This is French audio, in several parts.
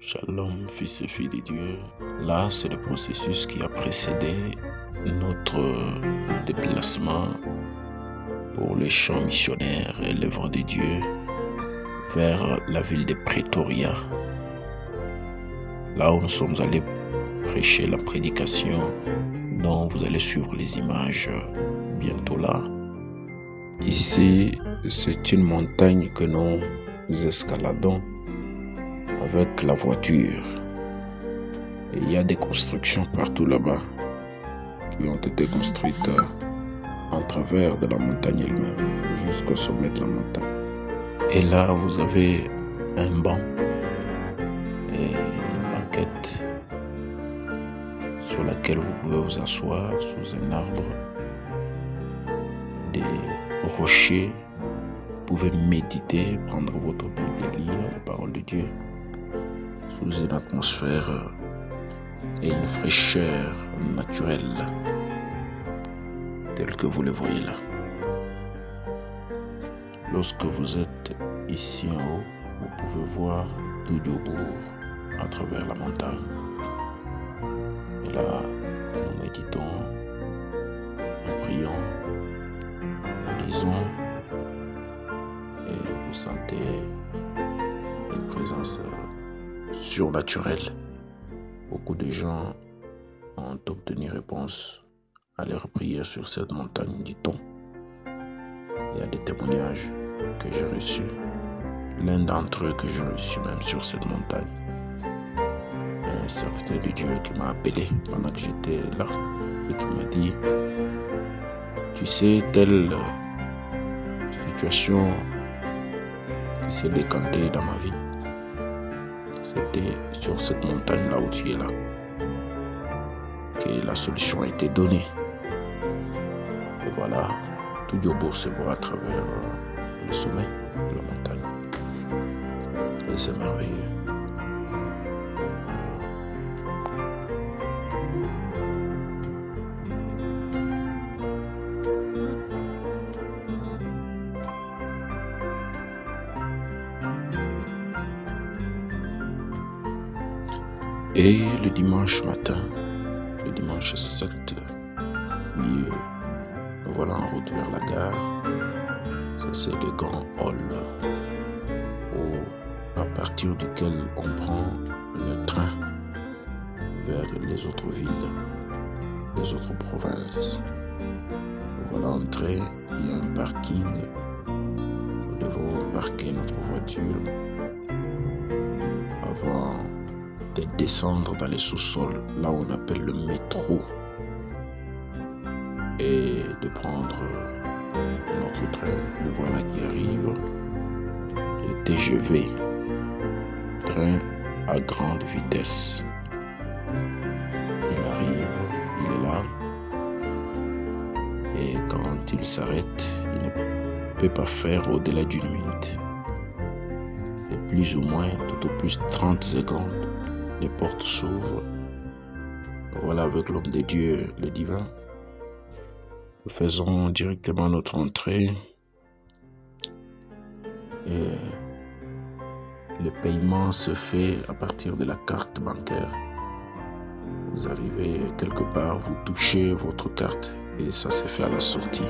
Shalom, fils et filles de Dieu. Là, c'est le processus qui a précédé notre déplacement pour les champs missionnaires et l'œuvre de Dieu vers la ville de Pretoria. Là où nous sommes allés prêcher la prédication dont vous allez suivre les images bientôt là. Ici, c'est une montagne que nous escaladons avec la voiture. Et il y a des constructions partout là-bas qui ont été construites en travers de la montagne elle-même, jusqu'au sommet de la montagne. Et là, vous avez un banc et une banquette sur laquelle vous pouvez vous asseoir sous un arbre, des rochers. Vous pouvez méditer, prendre votre Bible et lire la parole de Dieu sous une atmosphère et une fraîcheur naturelle telle que vous le voyez là. Lorsque vous êtes ici en haut, vous pouvez voir tout Djobour à travers la montagne. Et là, nous méditons, nous prions, nous lisons et vous sentez une présence surnaturelle. Beaucoup de gens ont obtenu réponse à leurs prières sur cette montagne, dit-on. Il y a des témoignages que j'ai reçus. L'un d'entre eux que j'ai reçu même sur cette montagne. Un serviteur de Dieu qui m'a appelé pendant que j'étais là et qui m'a dit: tu sais, telle situation qui s'est décantée dans ma vie, c'était sur cette montagne là où tu es là que la solution a été donnée. Et voilà, tout Djobour se voit à travers le sommet de la montagne. Et c'est merveilleux. Et le dimanche matin, le dimanche 7, puis nous voilà en route vers la gare. Ça, c'est le grand hall à partir duquel on prend le train vers les autres villes, les autres provinces. Nous voilà entrés, il y a un parking. Nous devons parquer notre voiture avant de descendre dans les sous-sols, là où on appelle le métro, et de prendre notre train. Le voilà qui arrive, le TGV, train à grande vitesse. Il arrive, il est là, et quand il s'arrête, il ne peut pas faire au-delà d'une minute. C'est plus ou moins, tout au plus 30 secondes. Les portes s'ouvrent. Voilà, avec l'homme de Dieu, le divin. Nous faisons directement notre entrée. Et le paiement se fait à partir de la carte bancaire. Vous arrivez quelque part, vous touchez votre carte et ça se fait à la sortie.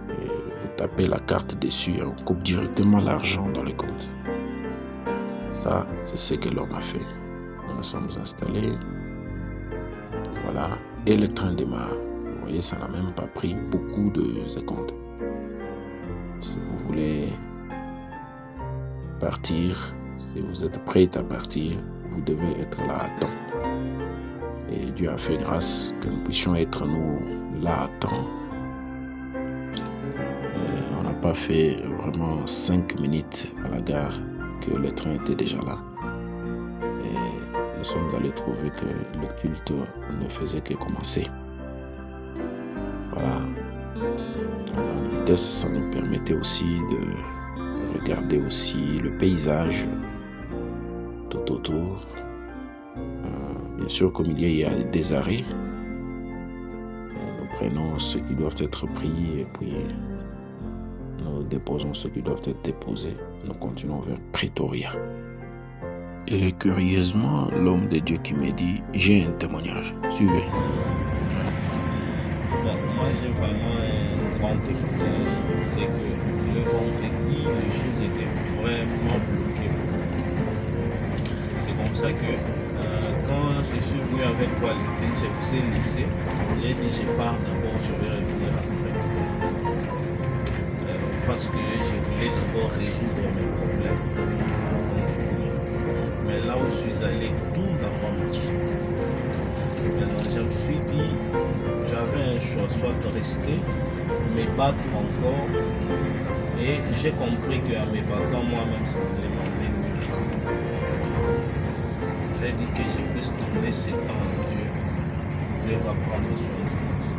Et vous tapez la carte dessus et on coupe directement l'argent dans le compte. Ça, c'est ce que l'homme a fait. Nous nous sommes installés. Voilà. Et le train démarre. Vous voyez, ça n'a même pas pris beaucoup de secondes. Si vous voulez partir, si vous êtes prêt à partir, vous devez être là à temps. Et Dieu a fait grâce que nous puissions être nous là à temps. Et on n'a pas fait vraiment 5 minutes à la gare que le train était déjà là. Et nous sommes allés trouver que le culte ne faisait que commencer. Voilà. La vitesse, ça nous permettait aussi de regarder aussi le paysage tout autour. Bien sûr, comme il y a des arrêts, nous prenons ceux qui doivent être pris et puis nous déposons ceux qui doivent être déposés. Nous continuons vers Pretoria. Et curieusement, l'homme de Dieu qui me dit, j'ai un témoignage. Suivez. Moi, j'ai vraiment un grand témoignage. C'est que le vendredi, les choses étaient vraiment bloquées. C'est comme ça que quand je suis venu avec vous à l'église, je vous ai laissé. J'ai dit, je pars d'abord, je vais revenir après. Parce que je voulais d'abord résoudre mes problèmes avant de venir. Mais là où je suis allé, tout n'a pas marché. Maintenant, je me suis dit, j'avais un choix, soit de rester, me battre encore. Et j'ai compris qu'en me battant moi-même, ça allait m'emmener nulle part. J'ai dit que je puisse donner ce temps à Dieu. Dieu va prendre soin du reste.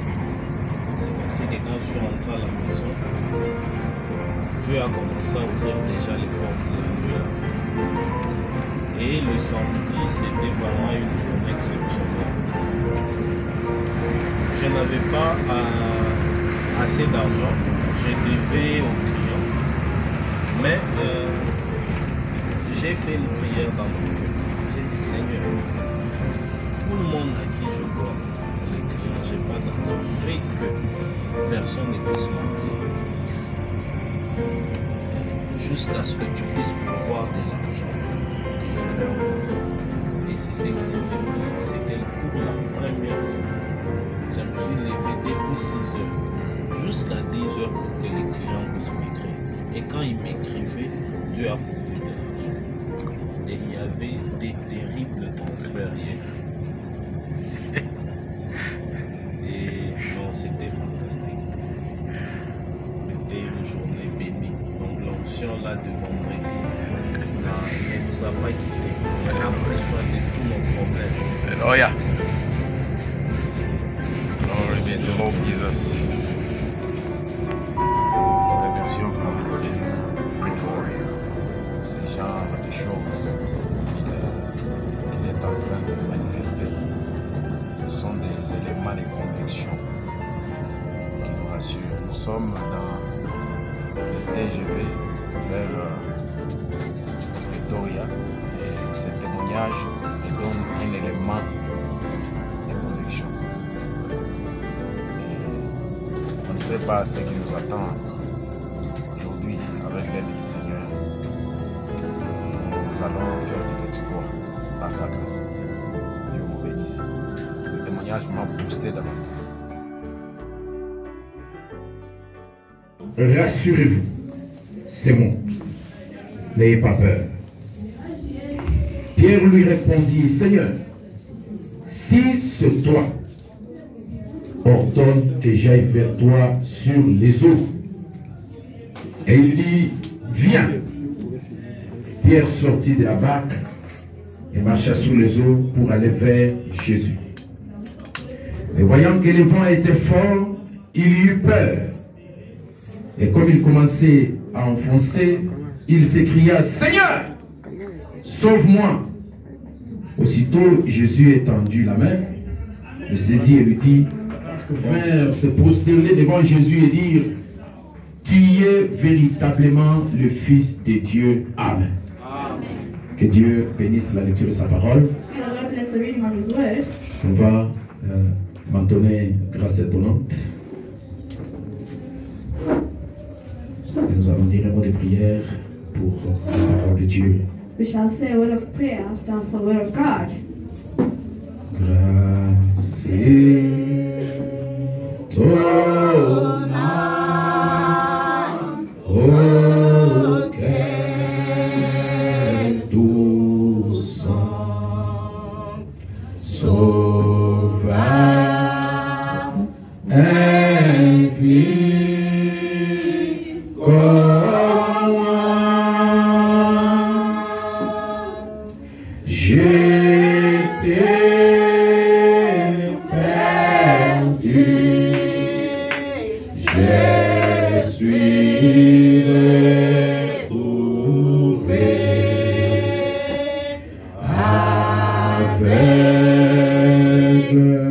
C'est ainsi que quand je suis rentré à la maison, Dieu a commencé à ouvrir déjà les portes la nuit. Et le samedi, c'était vraiment une journée exceptionnelle. Je n'avais pas assez d'argent, je devais aux clients, mais j'ai fait une prière dans mon cœur. J'ai dit, Seigneur, tout le monde à qui je vois, les clients, je n'ai pas d'argent, fait que personne ne puisse m'appeler. Jusqu'à ce que tu puisses pouvoir de l'argent que je leur donne. Et c'est ce qui s'était passé. C'était pour la première fois. Je me suis levé depuis 6 heures jusqu'à 10 heures pour que les clients puissent m'écrire. Et quand ils m'écrivaient, Dieu a pourvu de l'argent. Et il y avait des terribles transferts hier. Et non, c'était fantastique. C'était une journée bénie. Donc l'onction là de vendredi ne nous a pas quittés. Elle a pris soin de tous nos problèmes. Alléluia. Merci. Glory be to Lord Jesus. Nous remercions vraiment le Seigneur pour ce genre de choses qu'il est en train de manifester. Ce sont des éléments de conviction qui nous rassurent. Nous sommes dans le TGV vers Pretoria et ce témoignage nous donne un élément de conviction. Et on ne sait pas ce qui nous attend aujourd'hui avec l'aide du Seigneur. Nous allons faire des exploits par sa grâce. Dieu vous bénisse. Ce témoignage m'a boosté d'abord. Rassurez-vous, c'est moi. N'ayez pas peur. Pierre lui répondit, Seigneur, si c'est toi, ordonne que j'aille vers toi sur les eaux. Et il dit, viens. Pierre sortit de la barque et marcha sur les eaux pour aller vers Jésus. Et voyant que le vent était fort, il eut peur. Et comme il commençait à enfoncer, il s'écria, Seigneur, sauve-moi. Aussitôt, Jésus étendit la main, le saisit et lui dit, vinrent se prosterner devant Jésus et dire, tu es véritablement le Fils de Dieu. Amen. Que Dieu bénisse la lecture de sa parole. On va m'entonner grâce étonnante. Et nous allons dire un mot de prière pour la parole de Dieu. We shall say a word of prayer after for the word of God. Grâce oh, quel doux sang, sauveur infini, comme moi, j'étais perdu, je suis retrouvé aveugle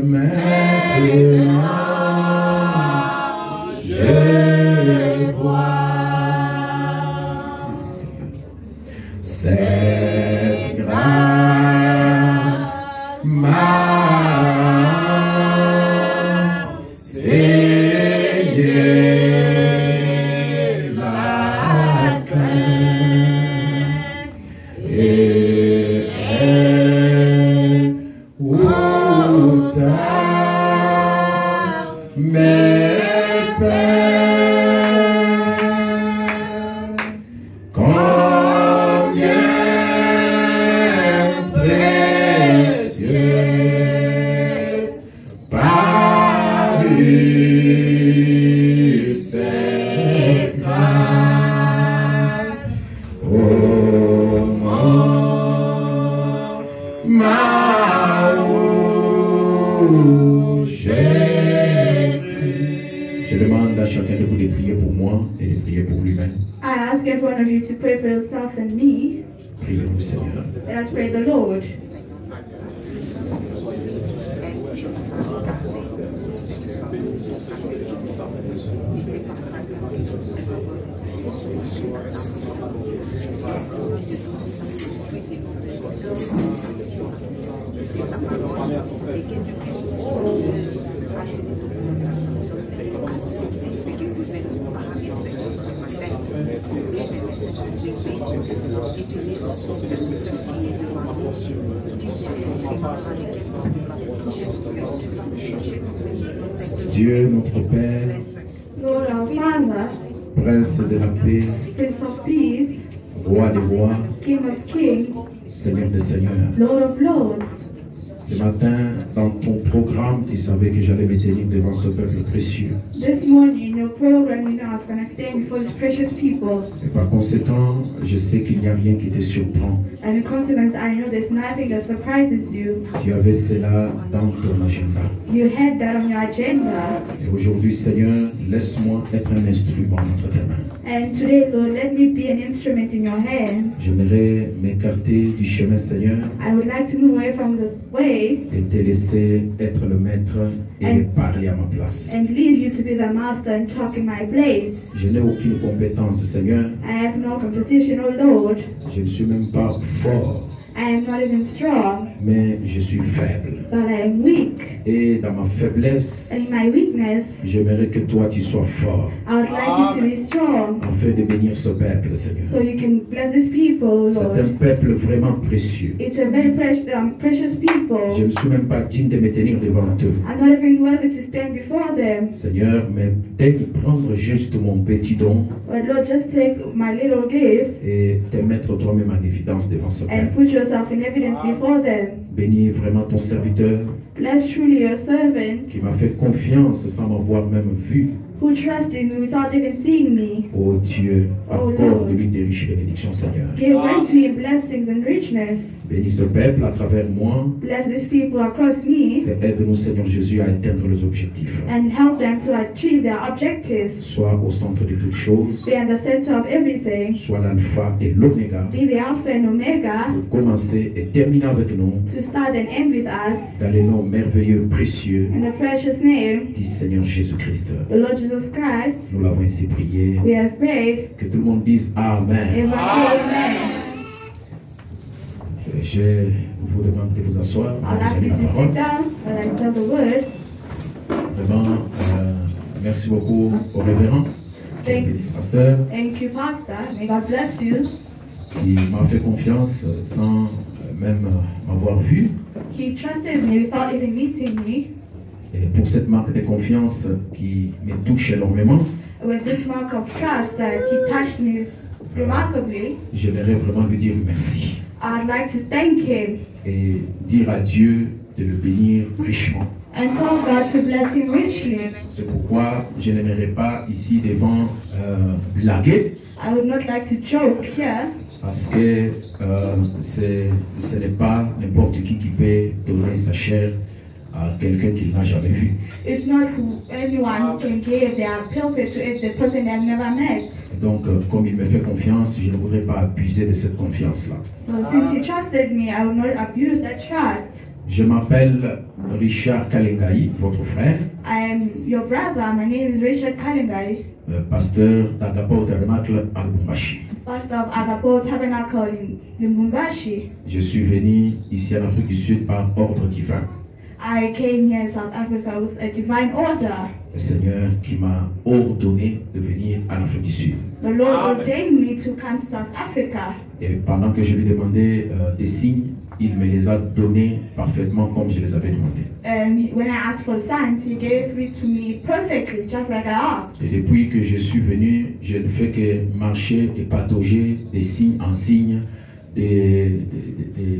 maintenant, je vois cette grâce. à chacun de vous de prier pour moi et de prier pour lui-même. I ask every one of you to pray for yourself and me. Priez-vous, Seigneur. Let us pray the Lord. Dieu, notre Père, Lord our Father, Prince de la paix, Prince of Peace, Roi des rois, King of Kings, Seigneur des seigneurs. Lord of Lords. Ce matin, dans ton programme, tu savais que j'allais me tenir devant ce peuple précieux. This morning in your program, you know I was going to stand before these precious people. Et par conséquent, je sais qu'il n'y a rien qui te surprend. And in consequence, I know there's nothing that surprises you. Tu avais cela dans ton agenda. You had that on your agenda. Et aujourd'hui, Seigneur, laisse-moi être un instrument entre tes mains. And today, Lord, let me be an instrument in your hands. J'aimerais m'écarter du chemin, Seigneur, I would like to move away from the way et te laisser être le maître et parler à ma place. and leave you to be the master and talk in my place. Je n'ai aucune compétence, Seigneur. I have no competition, oh Lord. Je ne suis même pas fort, I am not even strong, mais je suis faible. but I am weak. Et dans ma faiblesse, And in my weakness, j'aimerais que toi, tu sois fort, I would like you to be strong afin de bénir ce peuple, so Seigneur. you can bless these people, oh C'est un Lord. peuple vraiment précieux. It's a very precious Je people. ne suis même pas digne de me tenir devant eux. I'm not even worthy to stand before them. Seigneur, mais daigne prendre juste mon petit don But Lord, just take my little gift et te mettre toi-même en évidence devant ce and peuple. put yourself in evidence before them. Bénis vraiment ton serviteur Bless truly your servant qui m'a fait confiance sans m'avoir même vu. who trusted me without even seeing me. Oh Dieu, Oh accorde Lord. lui des riches bénédictions, Seigneur. Give unto him blessings and richness. Bénis ce peuple à travers moi Bless these people across me et aide-nous, Seigneur Jésus, à atteindre les objectifs. and help them to achieve their objectives. Sois au centre de toutes choses, Be at the center of everything. sois l'alpha et l'oméga, Be the Alpha and Omega pour commencer et terminer avec nous to start and end with us. dans les noms merveilleux, précieux In the precious name du Seigneur Jésus-Christ. of the Lord Jesus Christ, Nous l'avons ainsi prié. we have prayed. Que tout le monde dise Amen. Everyone say amen. Je vous demande de vous asseoir. I'll Vous ask avez you la to parole. sit down while I tell the word. Vraiment, merci beaucoup au révérend, Thank, pasteur, thank you, Pastor. May God bless you. qui m'a fait confiance sans même m'avoir vu. He trusted me without even meeting me. Et pour cette marque de confiance qui me touche énormément, With this mark of trust that he touched me remarkably, j'aimerais vraiment lui dire merci I'd like to thank him et dire à Dieu de le bénir richement. and tell God to bless him richly. C'est pourquoi je n'aimerais pas ici devant blaguer, I would not like to joke here parce que ce n'est pas n'importe qui peut donner sa chair à quelqu'un qu'il n'a jamais vu. it's not who anyone who can give their pulpit to it, the person they've never met. Et donc, comme il me fait confiance, je ne voudrais pas abuser de cette confiance-là. So since he trusted me, I will not abuse that trust. Je m'appelle Richard Kalengai, votre frère, I am your brother. My name is Richard Kalingai, pasteur d'Agapo Tabernacle à Lubumbashi. pastor of Agapo Tabernacle in Lubumbashi. Je suis venu ici en Afrique du Sud par ordre divin. I came here in South Africa with a divine order. Le Seigneur qui m'a ordonné de venir en Afrique du Sud. The Lord ordained me to come to South Africa. Et pendant que je lui demandais des signes, il me les a donnés parfaitement comme je les avais demandés. And when I asked for signs, he gave it to me perfectly, just like I asked. Et depuis que je suis venu, je ne fais que marcher et patauger de signe en signe, des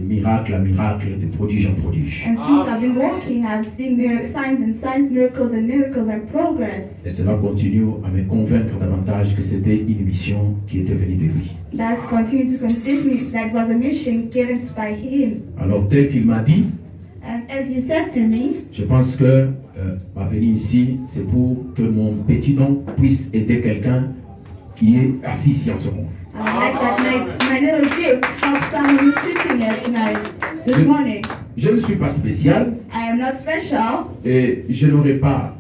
miracles à miracles, des prodiges en prodiges. And since I've been walking, I've seen signs and signs, miracles and progress. Et cela continue à me convaincre davantage que c'était une mission qui était venue de lui. That's continued to convince me that was a mission given by him. Alors tel qu'il m'a dit, And as he said to me, Je pense que ma venue ici, c'est pour que mon petit don puisse aider quelqu'un qui est assis ici en ce moment. I like that my little gift helps someone who's sitting here tonight, this morning. Je ne suis pas spécial I am not special, et je n'aurai pas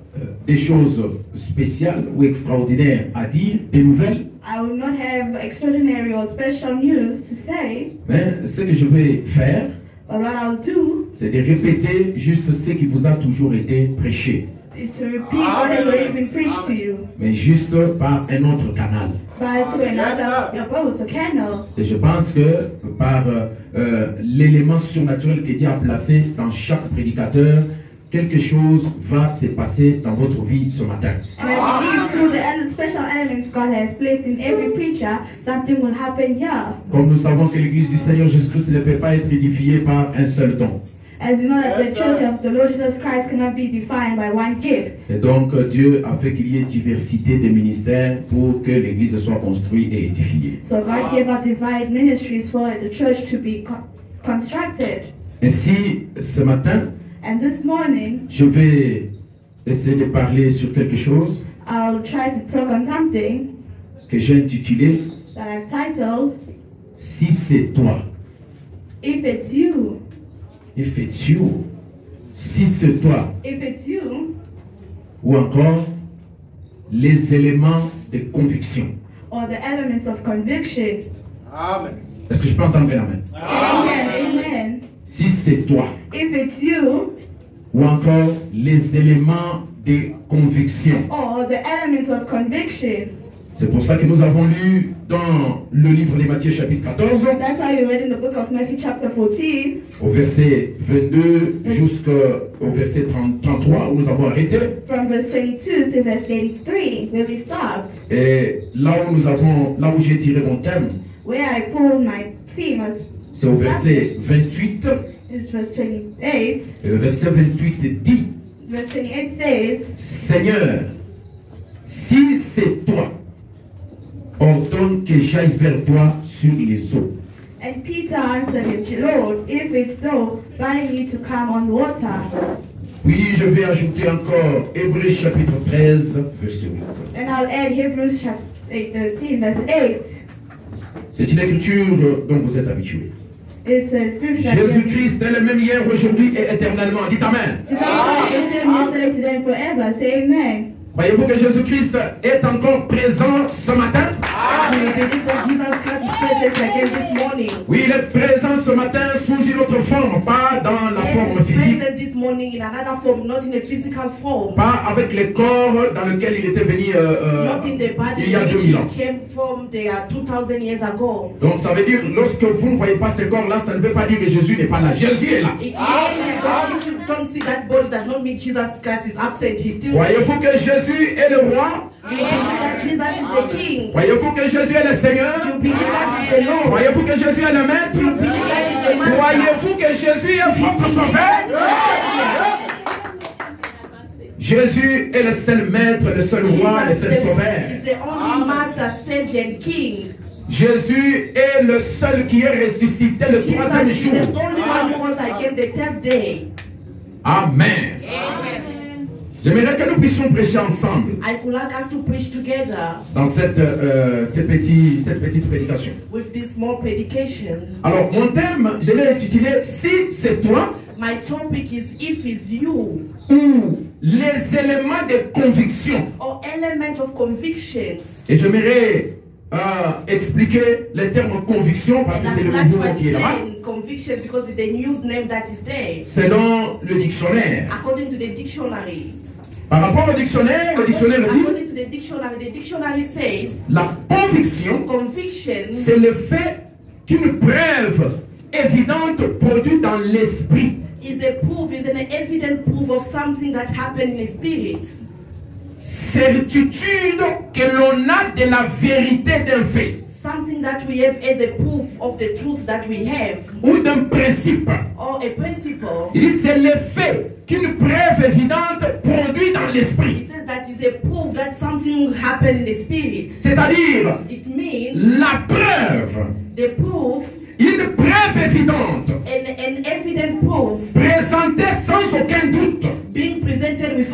des choses spéciales ou extraordinaires à dire, des nouvelles. I will not have extraordinary or special news to say, Mais ce que je vais faire, but what I'll do c'est de répéter juste ce qui vous a toujours été prêché, is to repeat what has already been preached to you, mais juste par un autre canal. by through another boat or canal. Et je pense que par l'élément surnaturel que Dieu a placé dans chaque prédicateur, quelque chose va se passer dans votre vie ce matin. And I believe through the special elements God has placed in every preacher, something will happen here. Comme nous savons que l'Église du Seigneur Jésus-Christ ne peut pas être édifiée par un seul don. As you know that the church of the Lord Jesus Christ cannot be defined by one gift. Et donc Dieu a fait qu'il y ait diversité de ministères pour que l'Église soit construite et édifiée. So God gave us divided ministries for the church to be constructed. Ainsi, ce matin, And this morning, je vais essayer de parler sur quelque chose I'll try to talk on something que j'ai intitulé that I've titled, « Si c'est toi ». If It's You. If it's you, si c'est toi, If it's you, ou encore les éléments de conviction. or the elements of conviction. Amen. Est-ce que je peux entendre la main? Amen, amen. Si c'est toi, If it's you, ou encore les éléments de conviction. or the elements of conviction. C'est pour ça que nous avons lu dans le livre de Matthieu chapitre 14, That's why we read in the book of Matthew chapter 14, au verset 22 jusqu'au verset 33, où nous avons arrêté. from verse 22 to verse 83, where we stopped, Et là où j'ai tiré mon thème, where I pulled my theme as c'est au verset 28. is verse 28. Et le verset 28 dit, Verse 28 says, Seigneur, si c'est toi, ordonne que j'aille vers toi sur les eaux. and Peter answered him, Lord, if it's so, bind me to come on water. Puis je vais ajouter encore Hébreux chapitre 13, verset 8. And I'll add Hebrews chapter 13, verse 8. C'est une écriture dont vous êtes habitués. It's a scripture that Jésus-Christ est le même hier, aujourd'hui et éternellement. Dites Amen. Jesus is the same yesterday, today, and forever. Say amen. Croyez-vous que Jésus-Christ est encore présent ce matin? Do you believe that Jesus Christ is present again this morning? Oui, il est présent ce matin sous une autre forme, pas dans la forme Yes, he's physique, present this morning in another form, not in a physical form. pas avec les corps dans lesquels il était venu Not in the il body y a in which 2000 ans. he came from there 2000 years ago. Donc ça veut dire, lorsque vous ne voyez pas ces corps-là, ça ne veut pas dire que Jésus n'est pas là. Jésus est là. It means that if you don't see that body, does not mean Jesus Christ is absent. He's still there. Croyez-vous que Jésus est le roi? Do you believe that Jesus is the King? Croyez-vous que Jésus est le Seigneur? Do you believe that he's the Lord? Croyez-vous que Jésus est le maître? Do you believe that he's the Master? Croyez-vous que Jésus est votre sauveur? Jésus est le seul maître, le seul roi, le seul sauveur. is the only Master, Savior, and King. Jésus est le seul qui est ressuscité le troisième Jesus is jour. the only one who was again the third day. Amen. J'aimerais que nous puissions prêcher ensemble I would like us to preach together dans cette petite prédication. with this small predication. Alors, mon thème, je l'ai intitulé « Si c'est toi My topic is if it's you ou les éléments de conviction ». or element of convictions. Et j'aimerais expliquer le terme conviction parce que And c'est I le would like nouveau to mot qui est là-bas. explain conviction because it's the new name that is there. Selon le dictionnaire. According to the dictionary. Par rapport au dictionnaire, le dictionnaire dit According to the dictionary says la conviction, conviction c'est le fait qu'une preuve évidente produite dans l'esprit. is an evident proof of something that happened in the spirit. Certitude que l'on a de la vérité d'un fait Something that we have as a proof of the truth that we have, ou d'un principe. or a principle. Il dit c'est le fait qu'une preuve évidente produit dans l'esprit. It says that is a proof that something happened in the spirit. C'est-à-dire It means la preuve, the proof, une preuve évidente an evident proof présentée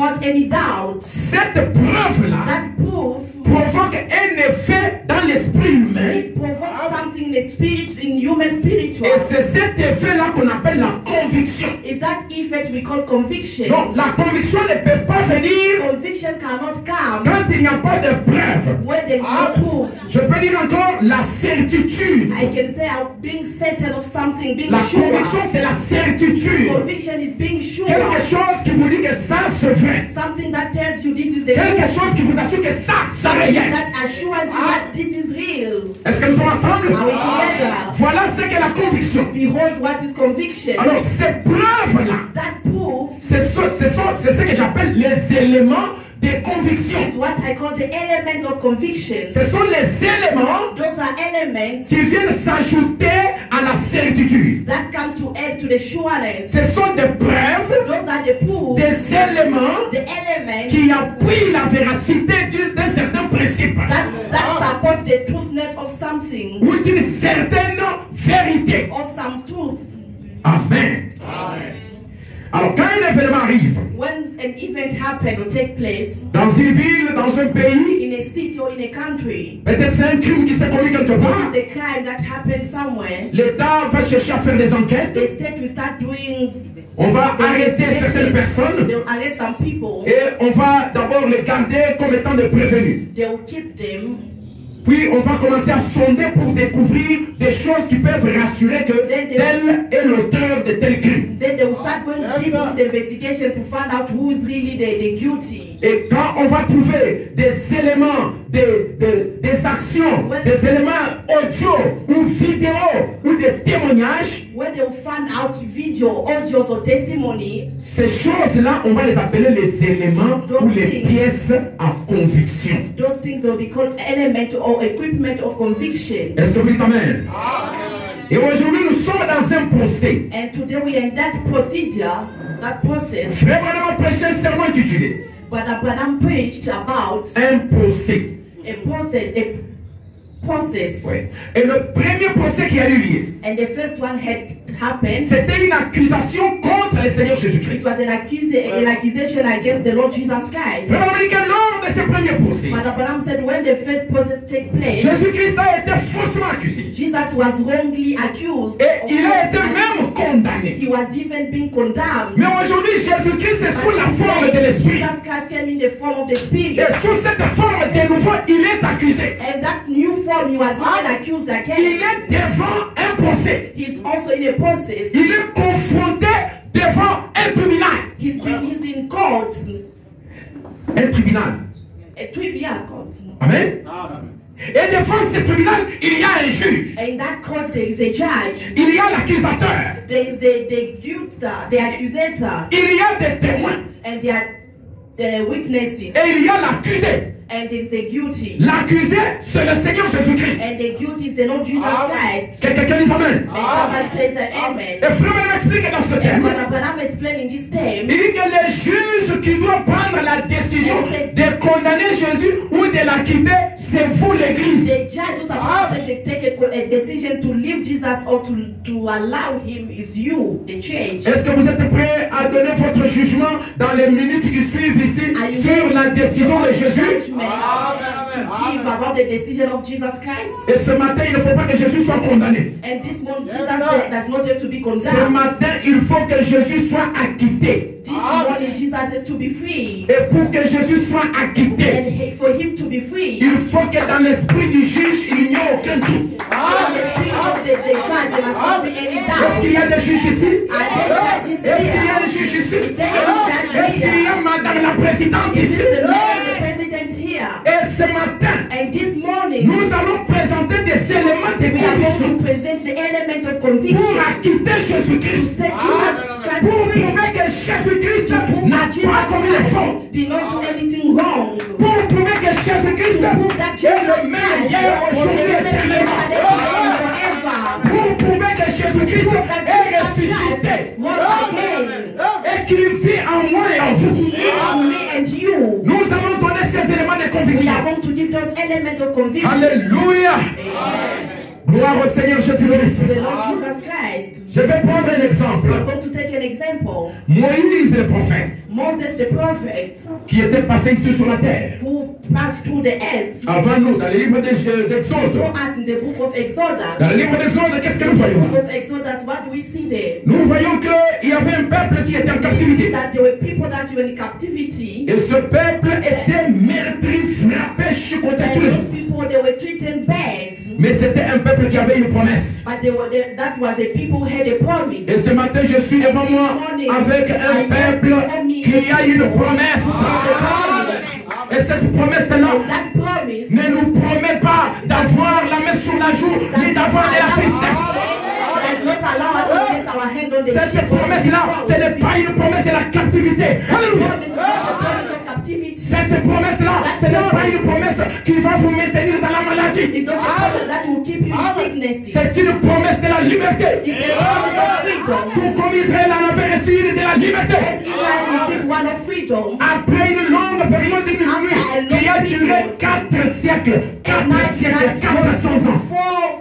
without any doubt. Cette preuve-là That proof, provoque un effet dans l'esprit humain. it provokes something in the spirit, in human spiritual. Et c'est cet effet-là qu'on appelle la conviction. Is that effect we call conviction. Donc la conviction ne peut pas venir Conviction cannot come quand il n'y a pas de preuve. when there is no proof. Je peux dire encore la certitude. I can say I'm being certain of something, being La sure. conviction, c'est la certitude. Conviction is being sure. Quelque chose qui vous dit que ça se fait. Something that tells you this is the Quelque truth. chose qui vous assure que ça Something réel. that assures you that this is real. Est-ce que nous sommes ensemble? Are we together? Voilà ce qu'est la conviction. Behold what is conviction. Alors ces preuves-là, That proof c'est ce que j'appelle les éléments de conviction. is what I call the element of conviction. Ce sont les éléments Those are elements qui viennent s'ajouter à la certitude. that comes to add to the sureness. Ce sont des preuves, Those are the proofs, des éléments the elements qui appuient la véracité d'un certain principe that support the truthness of something ou d'une certaine vérité. or some truth. Amen. Alors quand un événement arrive When an event happen or take place dans une ville, dans un pays, in a city or in a country, peut-être c'est un crime qui s'est commis quelque part, there is a crime that happened somewhere. l'État va chercher à faire des enquêtes, The state will start doing. on va arrêter certaines personnes They'll arrest some people. et on va d'abord les garder comme étant des prévenus. They'll keep them. Puis on va commencer à sonder pour découvrir des choses qui peuvent rassurer que tel est l'auteur de tel crime. Then they will start going deep into the investigation to find out who is really the guilty. Et quand on va trouver des éléments, des actions, des éléments audio ou vidéo ou des témoignages, When they'll find out video, audios or testimony, ces choses-là, on va les appeler les éléments ou les pièces à conviction. those things will be called element or equipment of conviction. Est-ce que vous dites Amen? Et aujourd'hui, nous sommes dans un procès. And today we are in that procedure, that process. Frère Branham a prêché un sermon intitulé But Abraham preached about un procès. a process. Oui. Et le premier procès qui a eu lieu, And the first one had happened. c'était une accusation contre le Seigneur It Jésus-Christ. was an accusation against the Lord Jesus Christ. Frère Branham dit que lors de ce premier procès, But Abraham said when the first process took place, Jésus-Christ a été faussement accusé. Jesus was wrongly accused. Et il a été même condamné. He was even being condemned. Mais aujourd'hui, Jésus-Christ est sous la forme de l'Esprit. Jesus Christ came in the form of the Spirit. Et sous cette forme de nouveau, il est accusé. And that new form, he was even accused Il again. est devant un procès. He's also in a process. Il est confronté devant un tribunal. He's in court. Un tribunal. A tribunal court. Amen. Et devant ce tribunal, il y a un juge. In that court, there is a judge. Il y a l'accusateur. There is the accusator. Il y a des témoins. And there are the witnesses. Et il y a l'accusé. And there's the guilty. L'accusé, c'est le Seigneur Jésus-Christ. And the guilty is the Lord Jesus Christ. Que quelqu'un dise Amen. And somebody says amen. Et frère Branham explique dans ce And thème. when I'm explaining this term, Il dit que les juges qui doivent prendre la décision de condamner Jésus ou de l'acquitter, c'est vous l'Église. the judge who's supposed to take a decision to leave Jesus or to allow him is you, the church. Est-ce que vous êtes prêts à donner votre jugement dans les minutes qui suivent ici sur la décision de Jésus? To give about the decision of Jesus Christ. Et ce matin, il ne faut pas que Jésus soit condamné. And this morning, Jesus does not have to be Ce condemned. matin, il faut que Jésus soit acquitté. This morning, Jesus has to be free. Et pour que Jésus soit acquitté, And for him to be free, il faut que dans l'esprit du juge, il n'y ait aucun doute. in the spirit of the judge, there must not be any Est-ce qu'il y doubt. a des juges ici? Are there judges Est-ce qu'il y a here? un juge ici? Is there any judge Est-ce qu'il y here? a madame la présidente Is ici? the mayor and the president here? Et ce matin, And this morning, nous allons présenter des éléments de we are going conviction to present the element of pour conviction. acquitter Jésus-Christ. Set Jesus Christ Pour free. prouver que Jésus-Christ Prove n'a that Jesus pas commis le faux. Christ did not do anything wrong. Pour prouver que Jésus-Christ Prove that est Jesus le même hier, Christ was aujourd'hui, the same éternellement. yesterday, forever. Pour prouver que Jésus-Christ est ressuscité Once again, et qu'il vit en moi et en He vous. lives in me and you. Nous allons donner ces éléments de We conviction. are going to give those elements of conviction. Alléluia. Gloire au Seigneur Jésus-Christ. To the Lord Jesus Christ. Je vais prendre un exemple. I'm going to take an example. Moïse le prophète. Moses the prophet, qui était passé ici sur la terre. who passed through the earth. Avant nous, dans le livre d'Exode. For us in the book of Exodus. Dans le livre d'Exode, qu'est-ce que nous voyons? Book of Exodus, what do we see there? Nous voyons qu'il y avait un peuple qui était en captivité. That there were people that were in captivity. Et ce peuple était meurtri, frappé, chicoté And tous les those jours. people, they were treated bad. Mais c'était un peuple qui avait une promesse. But that was a people who had a promise. Et ce matin, je suis devant moi avec un peuple qui a une promesse. Et cette promesse-là And that promise ne nous promet pas d'avoir la main sur la joue, ni d'avoir de la tristesse. does not allow us to place our hand on the Cette sheep. promesse-là, ce n'est pas une promesse de la captivité. Alléluia. Promise is not the promise of captivity. Cette promesse-là, ce n'est pas une promesse qui va vous maintenir dans la maladie. It's not a promise that will keep you in sickness. C'est une promesse de la liberté. It's a promise of freedom. Tout comme Israël en avait reçu une de la liberté. As Israel received one of freedom. Après une longue période de nuit qui a duré 4 siècles, 4 siècles, 400 ans.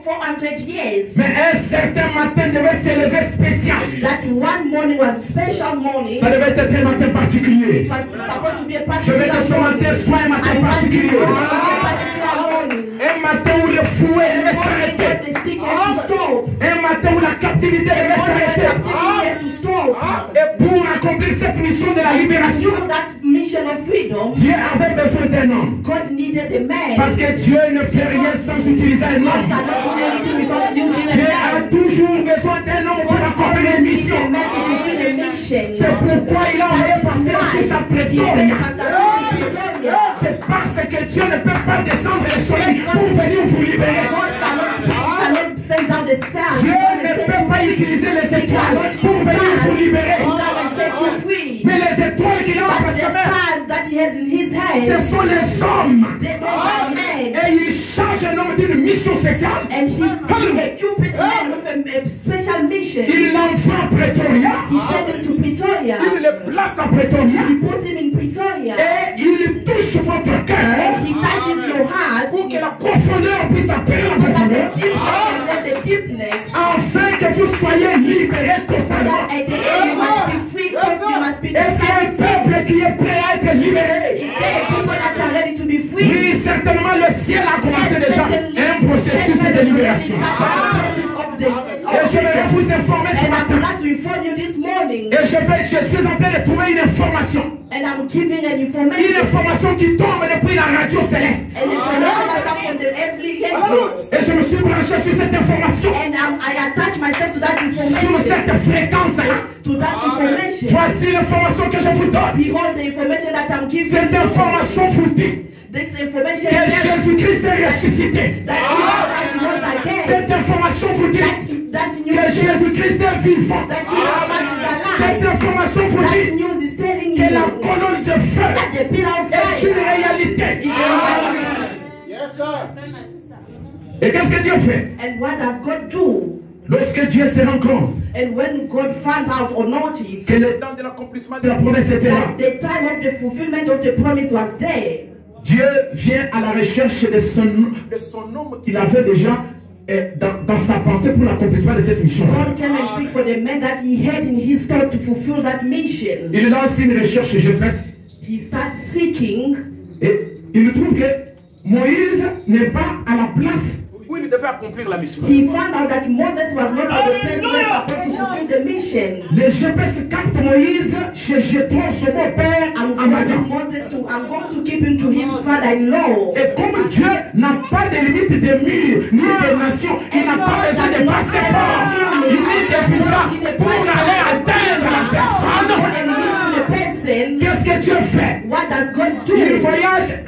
400 years. Mais un certain matin devait s'élever spécial. That one morning was a special morning. Ça devait être un matin particulier. It was supposed to be a Je veux particular que ce morning. matin soit un matin I want it to particulier. be a particular morning. Un matin où le fouet devait s'arrêter. The stick has to stop. Un matin où la captivité devait The s'arrêter. captivity has to stop. Et pour accomplir cette mission de la libération, So that mission of freedom, Dieu avait besoin d'un homme. God needed a man. Parce que Dieu ne fait rien sans utiliser un God homme. cannot do anything without using Dieu a a man. toujours besoin d'un homme pour God accomplir une always needs mission. a man to fulfill a mission. C'est pourquoi il a envoyé pasteur Fils à He said, Pretoria. Pastor Pretoria. C'est parce que Dieu ne peut pas descendre le soleil pour venir vous libérer. God cannot send down the stars. Dieu ne peut pas utiliser les étoiles pour venir vous libérer. He cannot set you free. Mais les étoiles qu'il a But entre the ses mains, stars that he has in his ce hand, sont les hommes. they are men. Et il change un homme d'une mission spéciale. And he equipped men with a special mission. Il l'envoie à Pretoria. He sent him to Pretoria. Il le place à Pretoria. He put him in Pretoria. Et il touche votre cœur And he touches your heart pour que la profondeur puisse appeler la so that profondeur. the deepness and let the deepness, Afin que vous soyez libérés so totalement. that at the end you must be free, you must be Est-ce qu'il y a un totally free. peuple qui est prêt à être libéré? Is there people that are ready to be free? Oui, certainement le ciel a commencé déjà un processus de libération. Et je vais vous informer ce And I would matin. like to inform you this morning, Et je suis en train de trouver une information. and I'm giving an Une information, information qui tombe depuis la radio céleste. an information that comes from the earthly angel. Et je me suis branché sur cette information. And I attach myself to that Sur information, cette fréquence-là. to that information. Voici l'information que je vous donne. Behold the information that I'm giving Cette you. information vous dit This information que tells Jésus-Christ est ressuscité. that Jesus rose again. Cette information vous dit That que news says Jésus-Christ est vivant. that Jesus is Cette alive. information vous That dit news is telling que la you colonne de feu that the pillar of est une fire réalité. is a reality. Et qu'est-ce que Dieu fait? And what does God do? Lorsque Dieu se rend compte And when God found out or noticed que le temps de l'accomplissement de la promesse était là, that the time of the fulfillment of the promise was there, Dieu vient à la recherche de son homme qu'il avait déjà dans sa pensée pour l'accomplissement de cette mission. God came and seek for the man that he had in his thought to fulfill that mission. Il lance une recherche GPS He starts seeking, et il trouve que Moïse n'est pas à la place où il devait accomplir la mission. he found out that Moses was not at the place where he was supposed to fulfill the mission. Le GPS capte Moïse chez Jéthro, son beau-père, I'm à Madian. going to keep him to his father-in-law. Et comme Dieu n'a pas de limite de murs ni de nations, il n'a pas besoin de passeport. Il dit depuis ça pour aller atteindre la personne. And he reached to the person. Qu'est-ce que Dieu fait? What does God do? Il voyage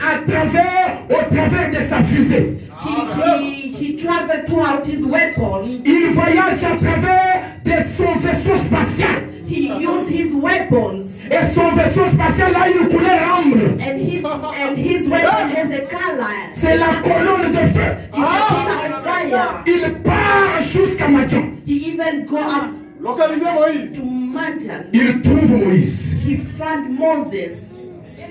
au travers de sa fusée. He traveled throughout his weapon. Il voyage à travers de son vaisseau spatial. He used his weapons. Et son vaisseau spatial a une couleur ambre. And his weapon has a color. C'est la colonne de feu. It's a pillar of fire. Il part jusqu'à Madian. He even go up Localisez Moïse. to Madian. Il trouve Moïse. He found Moses.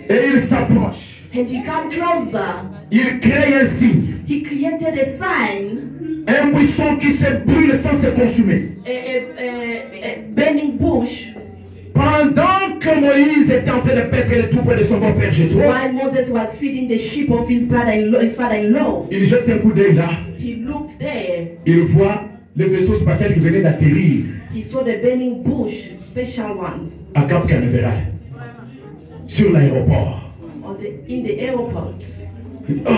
Et il s'approche. And he come closer. Il crée un signe. He created a sign, Un buisson qui se brûle sans se consumer. a burning bush. Pendant que que Moïse était en train de paître les troupeaux de son beau-père Jéthro, While Moses was feeding the sheep of his father-in-law, il jette un coup d'œil là. he looked there. Il voit le vaisseau spatial qui venait d'atterrir He saw the burning bush, special one, à Cap Canaveral, sur l'aéroport. in the airport. Oh,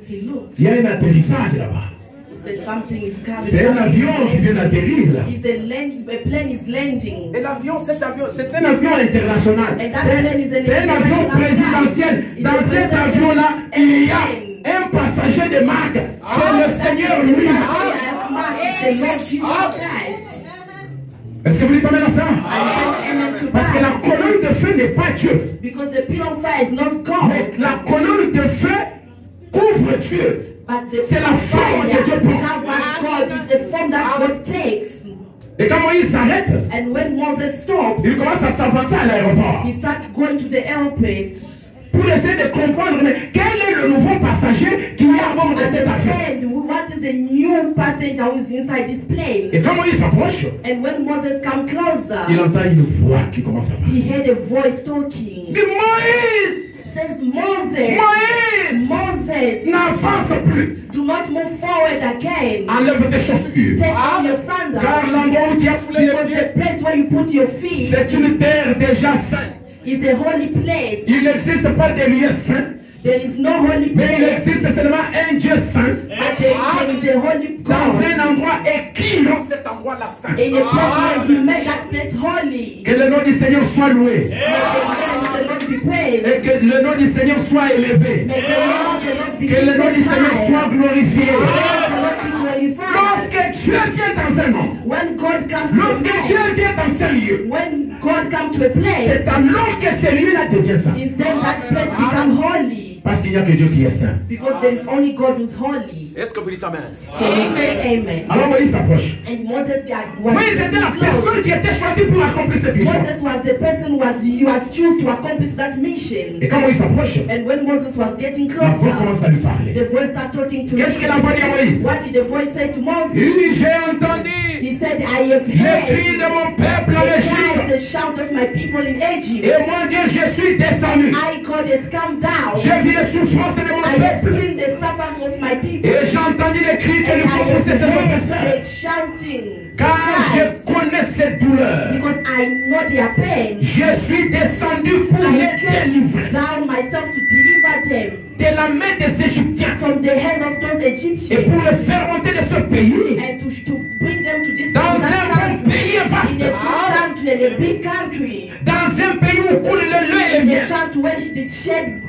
He looked. il y a un atterrissage là-bas. He said something is coming. C'est un avion qui vient d'atterrir là. A plane is landing. Et l'avion, cet avion, c'est un avion international. And that plane is an C'est un avion international présidentiel. flight. Dans It's a cet presidential avion-là, il y a airplane. un passager de marque. C'est le Seigneur lui. The Lord Jesus Christ. Est-ce que vous dites amen à ça? Amen to Parce que la that. colonne de feu n'est pas Dieu. Because the pillar of fire is not Mais God. la colonne de feu couvre Dieu. But the C'est la forme fire que Dieu prend. covers God is the form that God takes. Et quand Moïse s'arrête, And when Moses stopped, il commence à s'avancer à l'aéroport he started going to the airport pour essayer de comprendre mais quel est le nouveau passager qui est à bord de cet avion. understand what is the new passenger who is inside this plane. Et quand Moïse s'approche, And when Moses come il closer, entend une voix qui commence à parler. he heard a voice talking. Il dit Moïse, Says Moses, Moïse, Moses, n'avance plus. do not move forward again. Enlève tes chaussures. Take off your Car sandals. l'endroit où tu as foulé les Because pieds, the place where you put your feet c'est une terre déjà sainte. is a holy place. Il n'existe pas de lieu saint, There is no holy mais il place. existe seulement un Dieu saint But there is a holy dans God. un endroit écrit dans cet endroit-là saint. In a place where he made that place holy. Que le nom du Seigneur soit loué May the Lord be praised. et que le nom du Seigneur soit élevé. May the name of the Lord be Que le nom du Seigneur soit glorifié. May the Lord be glorified. Lorsque Dieu vient dans un nom, When God comes to a lorsque place, Dieu vient dans un lieu, when God comes to a place, c'est alors que ce lieu-là devient saint. is then that place become holy. Parce qu'il n'y a que Dieu qui est saint. Because there is only God who's holy. Est-ce que vous dites Amen? Can you say amen? Alors Moïse s'approche. And Moses was Moïse était la personne qui était choisie pour accomplir cette mission. Moses was the person who was chosen to accomplish that mission. Et quand Moïse s'approche, And when Moses was getting la voix closer, commence à lui parler. the voice started talking to Qu'est-ce que la him. voix dit à Moïse? What did the voice say to Il Moses? dit, j'ai entendu He said, I have les cris heard de mon peuple en the Égypte. cries, the shout of my people in Egypt. Et moi, Dieu, je suis descendu. I, God, has come down. J'ai vu les souffrances de mon I have peuple. seen the suffering of my people. Et j'ai entendu les cris que And nous I font have pousser ces oppresseurs. heard shouting. Car cries, je connais cette douleur. because I know their pain. Je suis descendu pour I les came délivrer down myself to deliver them de la main des Égyptiens from the hands of those et Egyptians pour les faire monter de ce pays and to bring them to this dans that un bon country, pays in a vaste, good country, in a big country, dans un pays où coule le lait et le in a miel, country where she did shed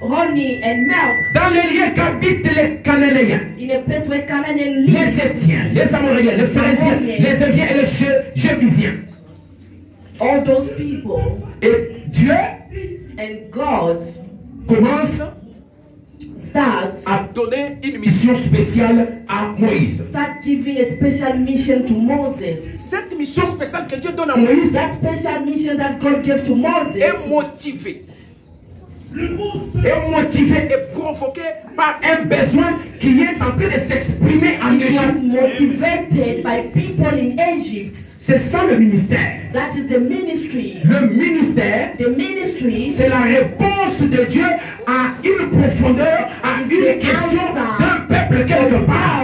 honey and milk, dans les lieux qu'habitent les Cananéens, in a place where Canaan les lives, Étiens, les Amoréens, les Phérésiens, les Éviens et les Jébusiens. all those people, Et Dieu and God commence starts à donner une mission spéciale à Moïse. start giving a special mission to Moses. Cette mission spéciale que Dieu donne à Moïse That special mission that God gave to Moses est motivée. Est motivée et provoquée par un besoin qui est en train de s'exprimer en it was Égypte. motivated by people in Egypt. C'est ça le ministère. That is the ministry. Le ministère, The ministry c'est la réponse de Dieu à une profondeur, à une question d'un peuple quelque part.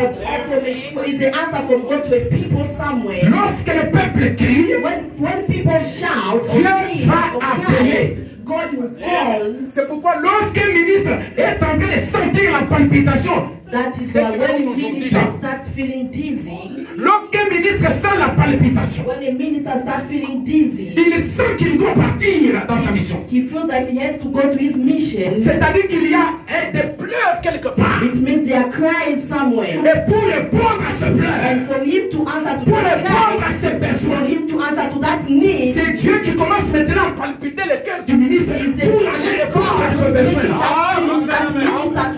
is the answer from God to a people somewhere. Lorsque le peuple crie, When people shout or Dieu scream va or appeler. cry, God will call. C'est pourquoi lorsqu'un ministre est en train de sentir la palpitation, That is C'est qu'ils when font a aujourd'hui, minister là. starts feeling dizzy. lorsqu'un ministre sent la palpitation, When a minister starts feeling dizzy, il sent qu'il doit partir dans sa mission. he feels that he has to go to his mission. C'est-à-dire qu'il y a des pleurs quelque part. It means there are cries somewhere. Et pour répondre à ce pleur, And for him to answer to pour that répondre à cry, ces for besoins, him to answer to that need, c'est Dieu qui commence maintenant à palpiter le cœur du ministre pour aller répondre à ce besoin-là.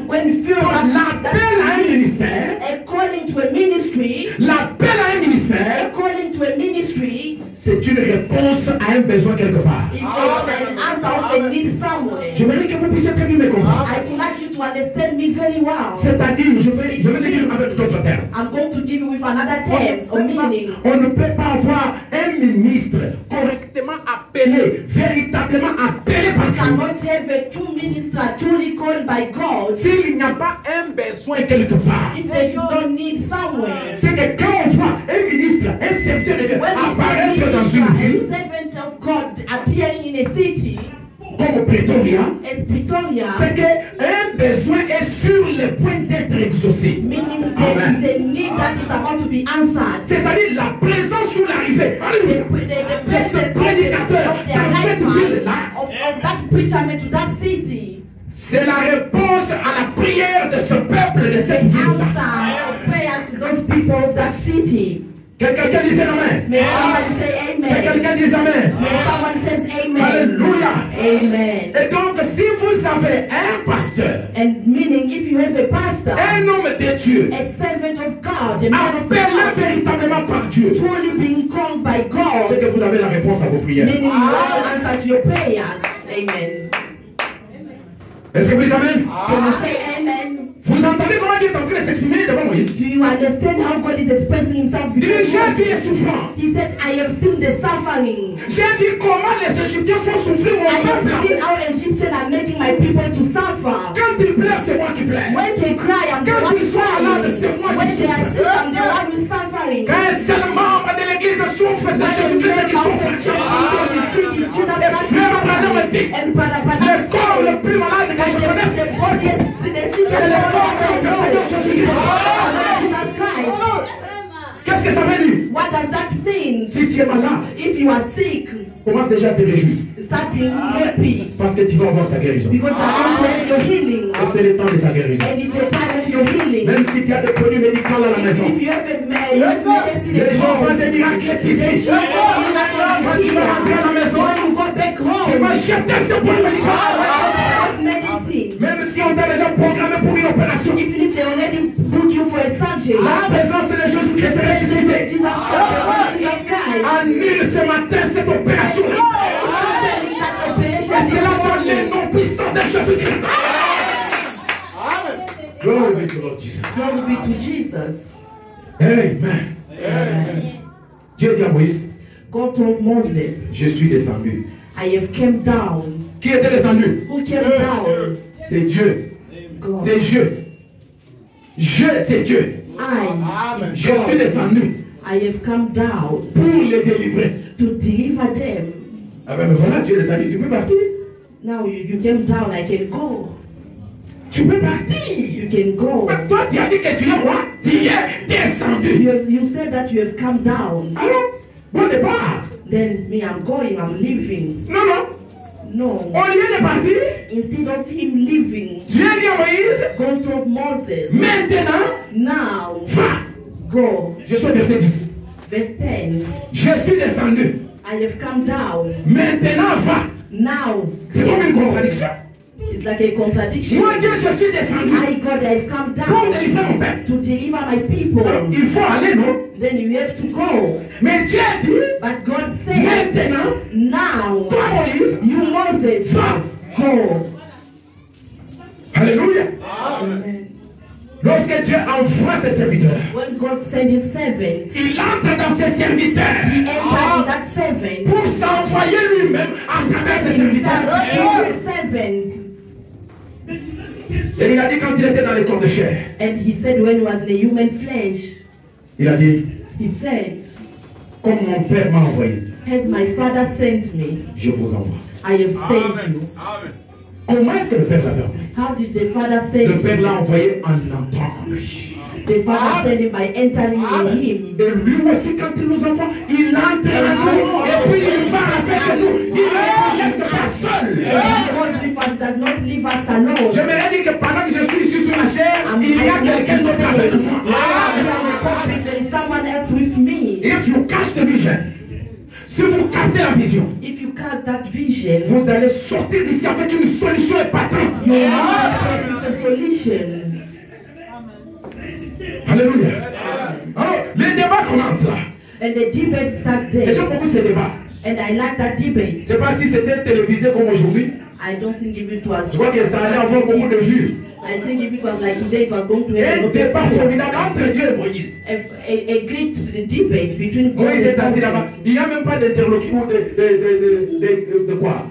L'appel à un ministère, According to a ministry, l'appel à un ministère, according to a ministry, c'est une réponse à un besoin quelque part. is an answer of a need somewhere. J'aimerais que vous puissiez très bien me comprendre. I would like you to understand me very well. C'est-à-dire, je vais le dire avec d'autres termes. I'm going to give you with another terms or meaning. On ne peut pas avoir un ministre correctement appelé appelés, véritablement appelés par You Dieu, cannot have a true minister truly called by God s'il n'y a pas un besoin quelque part, if there is no need somewhere. c'est que quand on voit un ministre, un serviteur de Dieu When we apparaître see dans une ville, a servant of God appearing in a city, comme Pretoria, as Pretoria, c'est qu'un besoin est sur le point d'être exaucé. meaning there Amen. is a need that is about to be answered. C'est-à-dire la présence ou l'arrivée. Alléluia. The De ce prédicateur of the dans cette arrival ville-là, of that preacher to that city, c'est la réponse à la prière de ce peuple de cette ville-là. answer of prayers to those people of that city. Que quelqu'un dise Amen. May somebody say Que amen. quelqu'un dise Amen. May someone says amen. Alléluia. Amen. Et donc, si vous avez un pasteur, And meaning, if you have a pastor, un homme de Dieu, a servant of God, a man of appelé God, véritablement par Dieu, truly being called by c'est God, que vous avez la réponse à vos prières. meaning you have an answer to your prayers. Amen. Est-ce que vous dites Amen? Can you say amen? Vous entendez comment Dieu est en train de s'exprimer devant Moïse? Do you understand how God is expressing himself Il dit, before j'ai vu you? les souffrances. He said, I have seen the suffering. J'ai vu comment les Égyptiens font souffrir mon I have peuple. seen how Egyptians are making my people to suffer. Quand ils pleurent, c'est moi qui pleure. When they cry, I'm the Quand one ils sont malades, suffering. c'est moi qui When they are souffre. sick, I'm the one who's suffering. Quand un seul membre de l'église souffre, c'est Jésus-Christ qui souffre. And Brother Le corps le plus malade que je connaisse, c'est le corps de Seigneur Jésus-Christ. Qu'est-ce que ça veut dire? What does that mean? Si tu es malade, If you are sick, commence déjà à te réjouir. start being happy Parce que tu vas avoir ta guérison. because you are going your healing. Et c'est le temps de ta guérison. And it's the time of your healing. Même si tu as des produits médicaux à la maison, If you have a medicine les gens vont des miracles ici. Quand tu vas rentrer à la maison, when you go back tu home, vas jeter ce produit médical. have medicine. Même si on t'a déjà programmé pour une opération, Even if they already booked you for a surgery, la présence de Jésus-Christ est ressuscité. Jesus Christ, Annule ce matin cette opération-là. Et c'est là dans le nom puissant de Jésus-Christ. Glory be to Lord Jesus. glory be to Jesus. Amen. Dieu dit à Moïse, God told Moses, je suis descendu. I have come down. Qui était descendu? Who came down? C'est Dieu. God. C'est Dieu. Je, c'est Dieu. I, Je suis descendu I have come down pour les délivrer. to deliver them. Ah ben voilà, tu es descendu, tu peux partir. Now you came down, I can go. Tu peux partir. You can go. Mais toi, tu as dit que tu es roi. Tu es descendu. You said that you have come down. Alors, bon départ. Then me, I'm going, I'm leaving. Non, non. No. Au lieu de partir, Instead of him leaving, Dieu dit à Moïse, God told Moses, maintenant, now va. go. Je suis au verset 10. Verse 10. Je suis descendu. I have come down. Maintenant, va. Now. C'est comme une contradiction. It's like a contradiction. Moi, Dieu, je suis descendu I, God, have come pour down délivrer mon peuple. to deliver my people. Alors, il faut aller, non? Then you have to go. Mais Dieu dit, But God said, maintenant, now, toi, Moïse, you Moses, va. go. Alléluia. Amen. Lorsque Dieu envoie ses serviteurs, When God sent his servant, il entre dans ses serviteurs he entered in that servant. pour s'envoyer lui-même à travers ses serviteurs. His servant. Et il a dit quand il était dans le corps de chair, And he said when he was in a human flesh, il a dit, he said, comme mon Père m'a envoyé, as my father sent me, je vous envoie. I have sent you. Comment est-ce que le Père l'avait envoyé? How did the father Le send Père him? l'a envoyé en entrant en lui. The father sent him by entering in him. Et lui aussi, quand il nous envoie, il entre en nous et puis il va avec nous. Il ne nous laisse pas seul. God does not leave us alone. J'aimerais dire que pendant que je suis ici sur la chair, il y a quelqu'un d'autre avec moi. There is someone else with me. If you catch the vision, si vous captez la vision, If you catch that vision, vous allez sortir d'ici avec une solution épatante. you will have a solution. Alléluia. Alors, les débats commencent là. And the debate started Et j'aime there. beaucoup ces débats. And I like that debate. C'est pas si c'était télévisé comme aujourd'hui. I don't think if it was. Je crois que ça allait avoir beaucoup de vues. I think if it was like today, it was going to have Un débat formidable entre Dieu et Moïse. a great debate between God Moïse est and assis là-bas. Moses. Il n'y a même pas d'interlocuteur de quoi?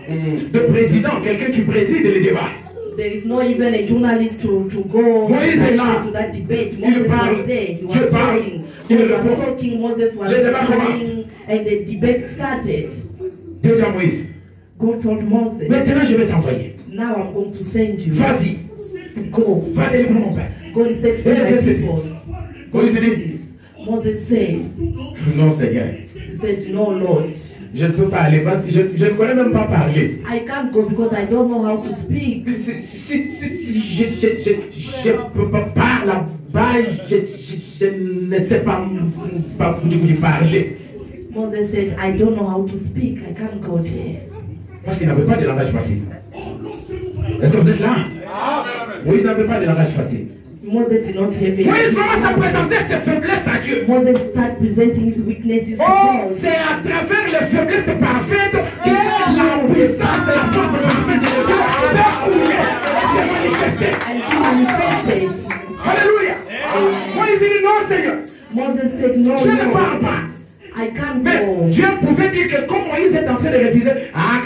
De président, quelqu'un qui préside les débats. There is not even a journalist to go Moïse est là. to that debate. Il Moses parle. was there. He was Dieu parle. talking. Il God was répond. talking. Moses was Le débat replying, and the debate started. Dieu dit à Moïse, God told Moses, maintenant je vais t'envoyer. now I'm going to send you. Vas-y, Go. va délivrer mon père. Go and set free my people. Moïse dit, Moses said, non Seigneur, he said, no Lord, je ne peux pas aller parce que je ne connais même pas parler. I can't go because I don't know how to speak. Je ne peux pas parler là-bas, je ne sais pas parler. Moses said, I don't know how to speak. I can't go there. Parce qu'il n'avait pas de langage facile. Est-ce que vous êtes là? Moïse n'avait pas de langage facile. Moses did not have it. Moïse commence à présenter ses faiblesses à Dieu. Moses started presenting his weaknesses to Oh, God. c'est à travers les faiblesses parfaites que la puissance et la force parfaite de Dieu peut couler et se manifester. And he manifested. Alléluia. Moïse dit non, Seigneur. Moses said, no, Je ne no, parle pas. I can't Mais go. Dieu pouvait dire que comme Moïse est en train de refuser, ah,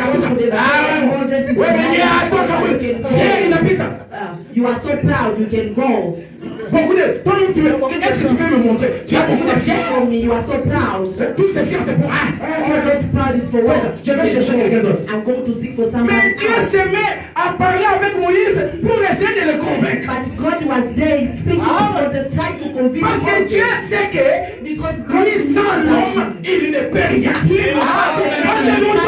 You are so proud, you can go. beaucoup de toi, qu'est-ce que tu peux me montrer? Tu as beaucoup de Show fiers. me, you are so proud. Tous ces fiers, c'est pour All those proud is for what? Je vais chercher quelqu'un d'autre. I'm going to seek for somebody Mais Dieu else. se met à parler avec Moïse pour essayer de le convaincre. But God was there speaking to Moses, trying to convince Parce que Dieu Moses. sait que Because lui, sans l'homme, il ne peut rien. Alléluia.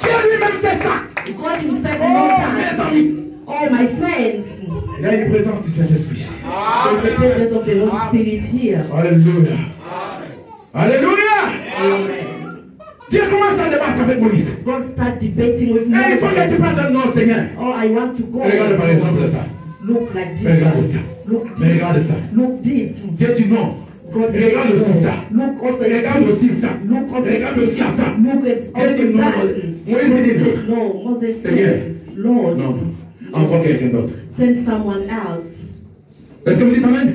Dieu lui-même sait ça. God himself Oh, knows mes that. amis. Oh, my friends. Il y a une présence du Saint-Esprit. There's the presence of the Holy Spirit here. Alléluia. Alléluia. Amen. Dieu commence à débattre avec Moïse. God start debating with Et il faut que tu Moses. passes un nom, Seigneur. Oh, I want to go. Regarde par exemple ça. Look like Regarde this. ça. Look Regarde this. ça. Look this. Dieu dit non. God Regarde said, aussi ça. Look also Regarde this. aussi ça. Look also Regarde aussi à ça. Look Dieu at dit also non. that. Moïse dit non. Said, no, Moses Seigneur. said, Lord, Non. Envoie quelqu'un d'autre. send someone else. Est-ce que vous dites amen?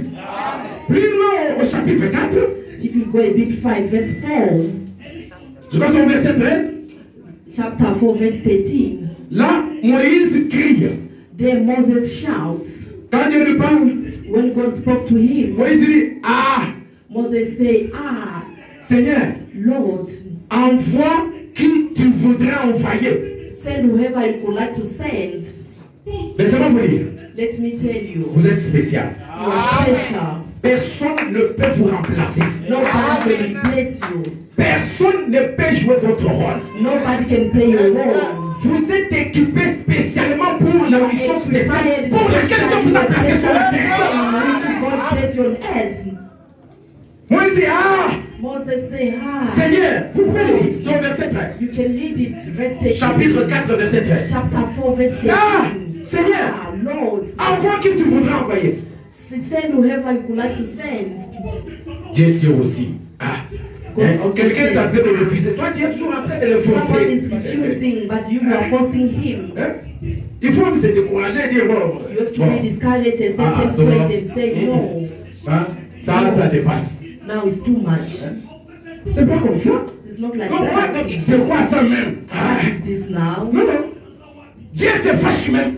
Plus loin au chapitre 4, If you go a bit 5, verse 4, je passe au verset 13. chapter 4, verse 13, Là, Moïse crie. there Moses shouts. Quand Dieu lui parle, When God spoke to him, Moïse dit, ah, Moses said, ah, Seigneur, Lord, envoie qui tu voudrais envoyer. send whoever you would like to send. Laissez-moi vous dire, Let me tell you, vous êtes spécial. you are special. Personne ne peut vous remplacer. Nobody can replace you. Personne ne peut jouer votre rôle. Nobody can play your role. Vous êtes équipé spécialement pour la mission spéciale pour laquelle Dieu vous a placé sur la terre. God placed you on earth. Moïse dit, ah, Moses said, ah, Seigneur, vous pouvez le lire sur le verset 13. you can read it, verse 13. Chapitre 4, verset 13. Chapter 4, verse 13. Ah, Seigneur, Ah, Lord, envoie qui tu voudrais envoyer. send whoever you would like to send. Dieu aussi. Ah. Hein? Quelqu'un est en train de refuser. Toi, tu es toujours en train de le Someone is forcer. refusing, but you are forcing him. Hein? Il faut se décourager et dire bon. You have to bon. be discouraged and Ah, set donc, point and say no. Hein? Ça dépasse. Now it's too much. Hein? C'est pas comme ça. It's not like Donc, moi, that. c'est quoi ça même? Ah. What is this now? Non, non. Dieu se fâche même.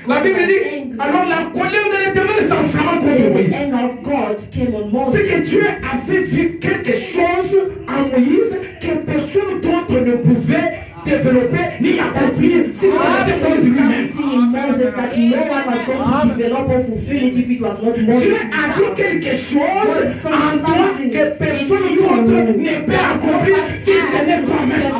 La Bible dit, alors la colère de l'Éternel s'enflamma contre The Moïse. anger of God came on C'est Moses. que Dieu avait vu quelque chose en Moïse que personne d'autre ne pouvait développer ni accomplir si ce n'était Moïse lui-même. Something in Moses that no one was going to develop or fulfill it if it was not Moses. Dieu a dit quelque chose en toi que personne d'autre ne peut accomplir si ce n'est toi-même.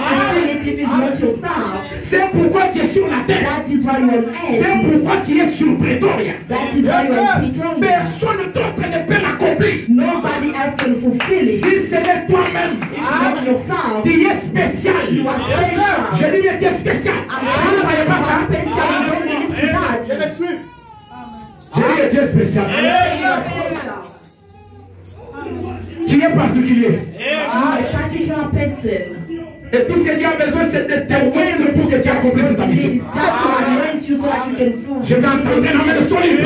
If it's not yourself, C'est pourquoi tu es sur la terre. that is why you're on C'est earth. pourquoi tu es sur Pretoria. That is why you're in Pretoria. Personne d'autre ne peut l'accomplir. Nobody else can fulfill it. Si ce n'est toi-même, Not yourself. tu es spécial. You are special. Je dis que tu es spécial. Vous ne voyez pas ça? Special. You don't believe to that. Je dis que tu es spécial. You are special. Tu es particulier. You are a particular person. Et tout ce que Dieu a besoin, c'est de te moindre pour que tu accomplisses ta mission. Je vais entendre un amen solide.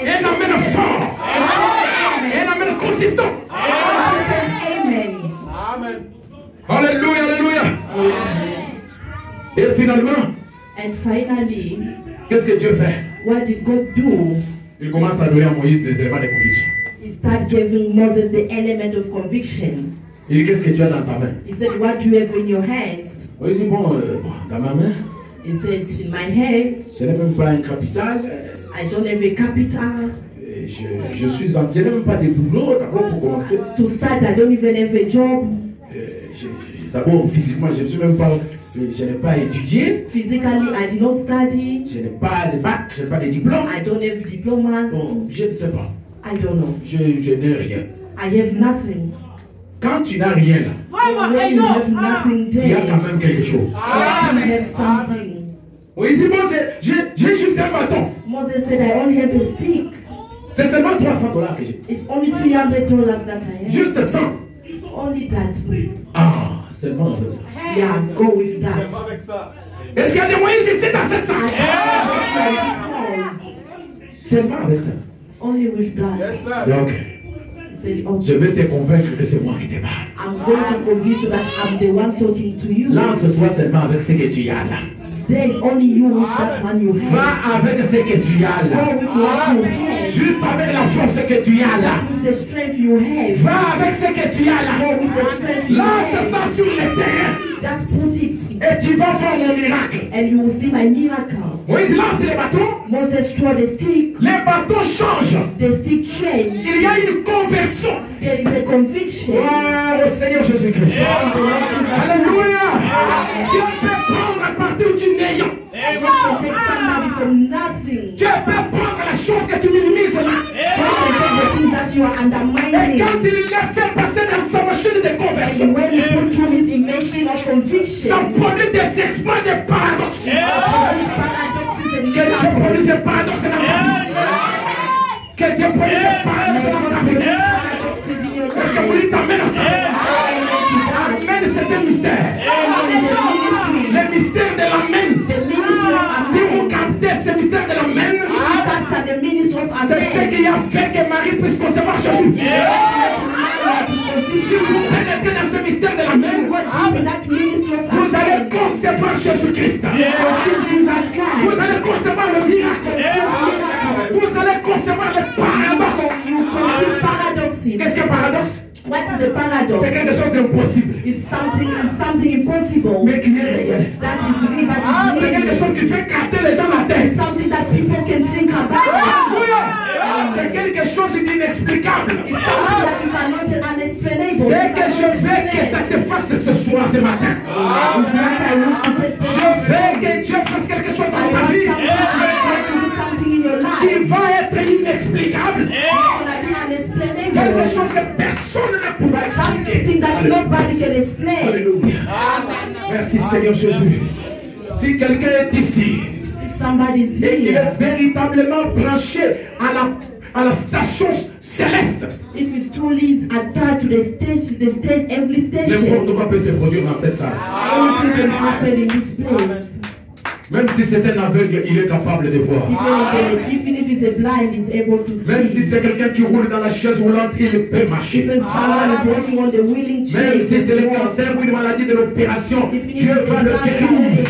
Un amen fort. Un amen consistant. Amen. Alléluia, alléluia. Et finalement, And finally, qu'est-ce que Dieu fait? what did God do? Il commence à donner à Moïse des éléments de conviction. He started giving Moses the element of conviction. Il dit, qu'est-ce que tu as dans ta main? He said, what do you have in your hands? Moïse dit, bon, dans ma main, He said, in my hand, ce n'est même pas un capital. I don't have a capital. Je suis en... Je n'ai même pas de boulot d'abord pour commencer. To start, I don't even have a job. D'abord, physiquement, je n'ai pas étudié. Physically, I did not study. Je n'ai pas de bac, je n'ai pas de diplôme. I don't have diplomas. Bon, je ne sais pas. I don't know. Je n'ai rien. I have nothing. Quand tu n'as rien là, When you have nothing tu as there, quand même quelque chose. you have something. Oui, dis moi, j'ai juste un bâton. Moses said, I only have a stick. C'est seulement $300 que j'ai. It's only $300 that I have. Juste 100. Only that. Ah, seulement avec ça. Yeah, go with that. Est-ce qu'il y a des moyens ici dans 700? Seulement avec ça. Only with that. Donc, He said, je okay. vais te convaincre que c'est moi qui te parle. I'm going to convince you that I'm the one talking to you. Lance-toi seulement avec ce que tu as là. There is only you with that one you have. Va avec ce que tu as Go là. with what you have. Juste avec la force que tu as là. With the strength you have. Va avec ce que tu as là. Go with the strength you Lance have. ça sur le terrain. Just put it. Et tu vas voir mon miracle. And you will see my miracle. Moïse lance les bâtons. Moses threw the stick. Les bâtons changent. The stick changed. Il y a une conversion. There is a conviction. Gloire au Seigneur Jésus-Christ. Alléluia. Tu peux prendre à partir du néant. You can take somebody from nothing. Tu peux prendre la chose que tu minimises là. You can take the things that you are Et undermining. quand il l'a fait passer dans sa machine de conversion, And when you put through his invention of ça conviction, produit des exploits, des paradoxes. Que Dieu produise des paradoxes dans ta vie. Que Dieu produise des paradoxes dans ta vie. Est-ce que vous dites amen à ça? Amen, c'est un mystère. Le mystère de l'amen. Si vous captez ce mystère de l'amen, c'est ce qui a fait que Marie puisse concevoir Jésus. Si vous pénétrez dans ce mystère de l'amen, vous allez concevoir Jésus-Christ. Vous allez concevoir le miracle. Vous allez concevoir le paradoxe. Qu'est-ce qu'un paradoxe? What is the paradox? C'est quelque chose d'impossible, It's something impossible. mais qui est réel. That is real, but C'est it's quelque real. chose qui fait capter les gens la tête. It's something that people can think about. C'est quelque chose d'inexplicable. It's something that you cannot unexplainable. C'est que je veux que ça se fasse ce soir, ce matin. Je veux que Dieu fasse quelque chose dans ta vie qui va être inexplicable. Quelque chose que personne ne pourra Something that expliquer. nobody can explain. Alléluia. Merci Seigneur Jésus. Si quelqu'un est ici If somebody is et qu'il here, est véritablement branché à la station céleste, if it's truly attached to the stage, every station, n'importe quoi peut se produire dans cette salle. anything can happen in this place. Même si c'est un aveugle, il est capable de voir. Even if it's a blind, it's able to Même si see. c'est quelqu'un qui roule dans la chaise roulante, il peut marcher. Even someone is walking on the wheeling chair. Même si c'est le cancer ou une maladie de l'opération, Dieu va le guérir.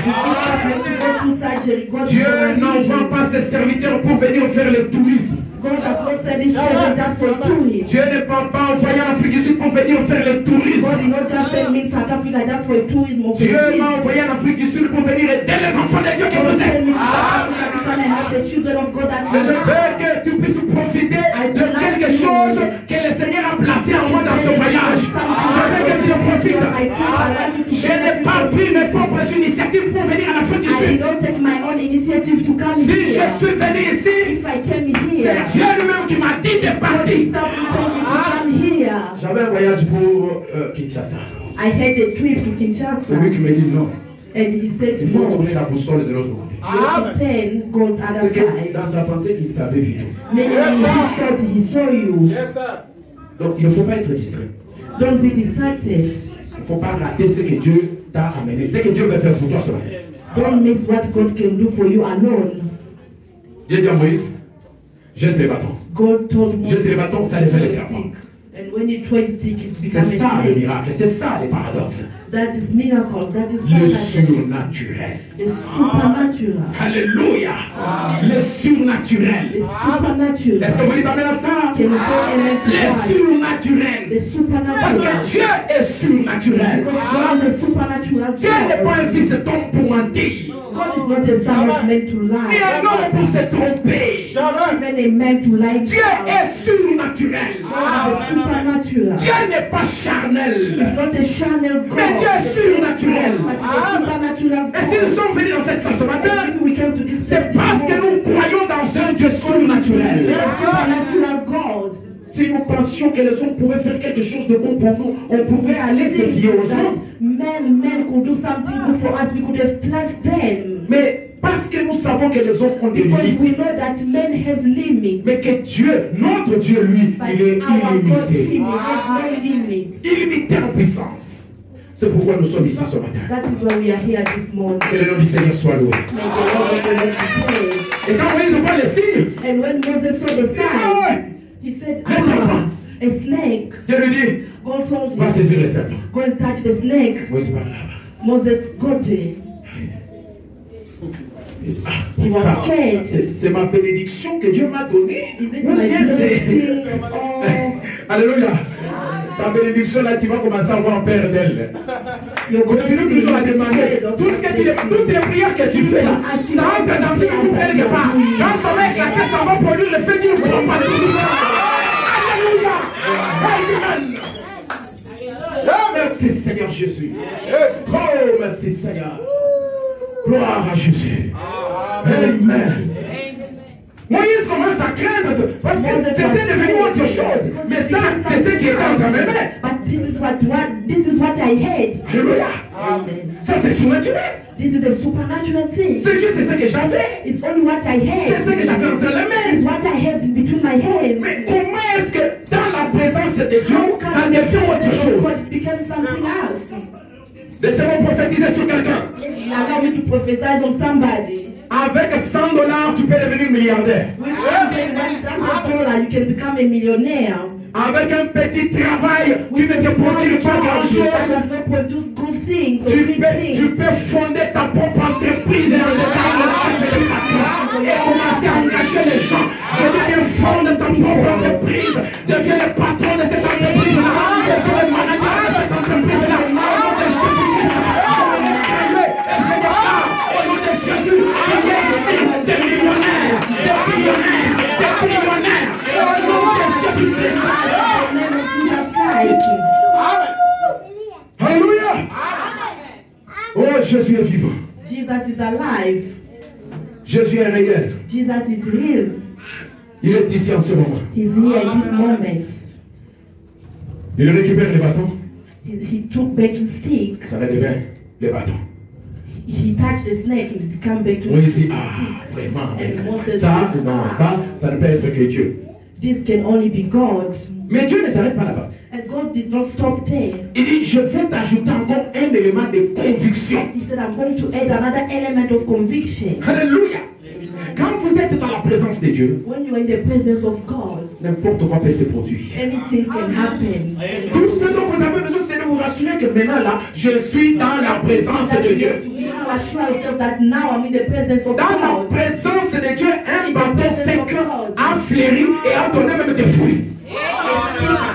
Dieu n'envoie pas ses serviteurs pour venir faire le tourisme. God has not sent his servant just for tourism. Dieu ne peut pas envoyer l'Afrique du Sud pour venir faire le God tourisme. did not just send me to South Africa just for tourism. Or for Dieu tourism. m'a envoyé en Afrique du Sud pour venir aider les enfants de Dieu qui God vous sent aiment. me to South Africa to come and help the children of God that Et je veux que tu puisses profiter de quelque chose que le Seigneur a placé en moi dans ce voyage. Je veux que tu le profites. Je n'ai pas pris mes propres initiatives pour venir en Afrique du I did Sud. not take my own initiative to come Si je here. suis venu ici, If I came here, c'est Dieu lui-même qui m'a dit de God partir. himself told me to come here. J'avais un voyage pour Kinshasa. I had a trip to Kinshasa. Celui qui me dit non, And he said, il faut no, tourner la boussole de l'autre côté. you can go to C'est other que side. dans sa pensée, il t'avait vu. Maybe he thought he saw you. Donc il ne faut pas être distrait. Don't be distracted. faut pas rater ce que Dieu t'a amené. Ce que Dieu veut faire pour toi ce matin. Don't miss what God can do for you alone. Dieu dit à Moïse, jette les bâtons. God told Moses, Jette les bâtons, ça les fait les serpents. and when you throw a stick, it C'est becomes ça a le snake. miracle, c'est ça les paradoxes. That is miracle. That is Le supernatural. surnaturel. The supernatural. Alléluia. Le surnaturel. The supernatural. Est-ce que vous dites amen à ça? Can you say amen to Le that? surnaturel. The Parce supernatural. que Dieu est surnaturel. Because God is a supernatural Dieu n'est God. pas un fils d'homme pour mentir. God is not a son of man to Ni lie. un homme pour se tromper. Even a man to lie. Dieu est surnaturel. God is supernatural. Dieu n'est pas charnel. It's not a channel God. Mais Dieu est surnaturel. But it's a supernatural Et si nous God. sommes venus dans cette salle ce matin, If we came to this c'est parce que nous croyons dans un Dieu surnaturel. supernatural God. Si nous pensions que les hommes pouvaient faire quelque chose de bon pour nous, on pouvait aller se fier aux That hommes. men could do something good for us. We could have trust them. Mais parce que nous savons que les hommes ont des Because we limites, know that men have limits. mais que Dieu, notre Dieu, lui, But il est our God, illimité. He has no limits. Illimité en puissance. C'est pourquoi nous sommes ici ce matin. That is why we are here this morning. Que le nom du Seigneur soit loué. May the Lord of the Lord be praised. Et quand Moïse voit les signes, And when Moses saw the sign, he said, a snake. Dieu lui dit, God told va him, saisir les serpents. go and touch the snake. Moïse va là-bas. Moses got it. He was Ça, scared. c'est ma bénédiction que Dieu m'a donnée. Is it Ou my bien blessing c'est... or Alléluia. Ta bénédiction là, tu vas commencer à avoir peur d'elle. your Continue toujours à demander. Toutes les prières que tu fais là, ça entre dans ce que tu fais quelque part. Quand ça va éclater, ça va produire le fait d'une bombe. Alléluia. Amen. Merci Seigneur Jésus. Oh, merci Seigneur. Gloire à Jésus. Amen. Moïse commence à craindre parce que c'était devenu autre chose. Mais ça, c'est ce qui était en train de faire. But this is what I hate. Alléluia. Amen. Ça, c'est surnaturel. This is a supernatural thing. C'est juste ce que j'avais. It's only what I C'est hate. ce que j'avais entre les It's mains. what I hate between my hands. Mais comment est-ce que dans la présence de Dieu, ça devient autre chose? God becomes something else. Laissez-moi prophétiser sur quelqu'un. Allow me to prophesy on somebody. Avec $100, tu peux devenir milliardaire. With $1,000, you can become a millionaire. Avec un petit travail, tu ne te produis pas That grand-chose. does not produce good things or Tu great peux things. fonder ta propre entreprise et en devenir le chef et le patron et commencer à engager les gens. Je dis bien, fonde ta propre entreprise. Deviens le patron de cette entreprise-là. Deviens le manager de cette entreprise-là. Au nom de Jésus-Christ, je vais créer et je déclare au nom de Jésus, il y a ici des millionnaires, des millionnaires, des millionnaires. Au nom de Jésus-Christ. Alléluia. Oh, Jésus est vivant. Jesus is alive. Jésus est réel. Jesus is real. Il est ici en ce moment. He's here in this moment. Il récupère les bâtons. He took back his stick. Ça redevient les bâtons. He touched the snake and it became back to Moïse his dit, stick. ah, vraiment. And Moses Ça, non, ça ne peut être que Dieu. This can only be God. Mais Dieu ne s'arrête pas là-bas. And God did not stop there. Il dit, je vais t'ajouter encore un élément de conviction. He said, I'm going to add another element of conviction. Alléluia. Quand vous êtes dans la présence de Dieu, When you are in the presence of God, n'importe quoi peut se produire. anything can happen. Tout ce dont vous avez besoin, c'est de vous rassurer que maintenant là, je suis dans la présence de Dieu. You have to assure yourself that now I'm in the presence of Dans la God. présence de Dieu, un bâton sec a fleuri et a donné même des fruits.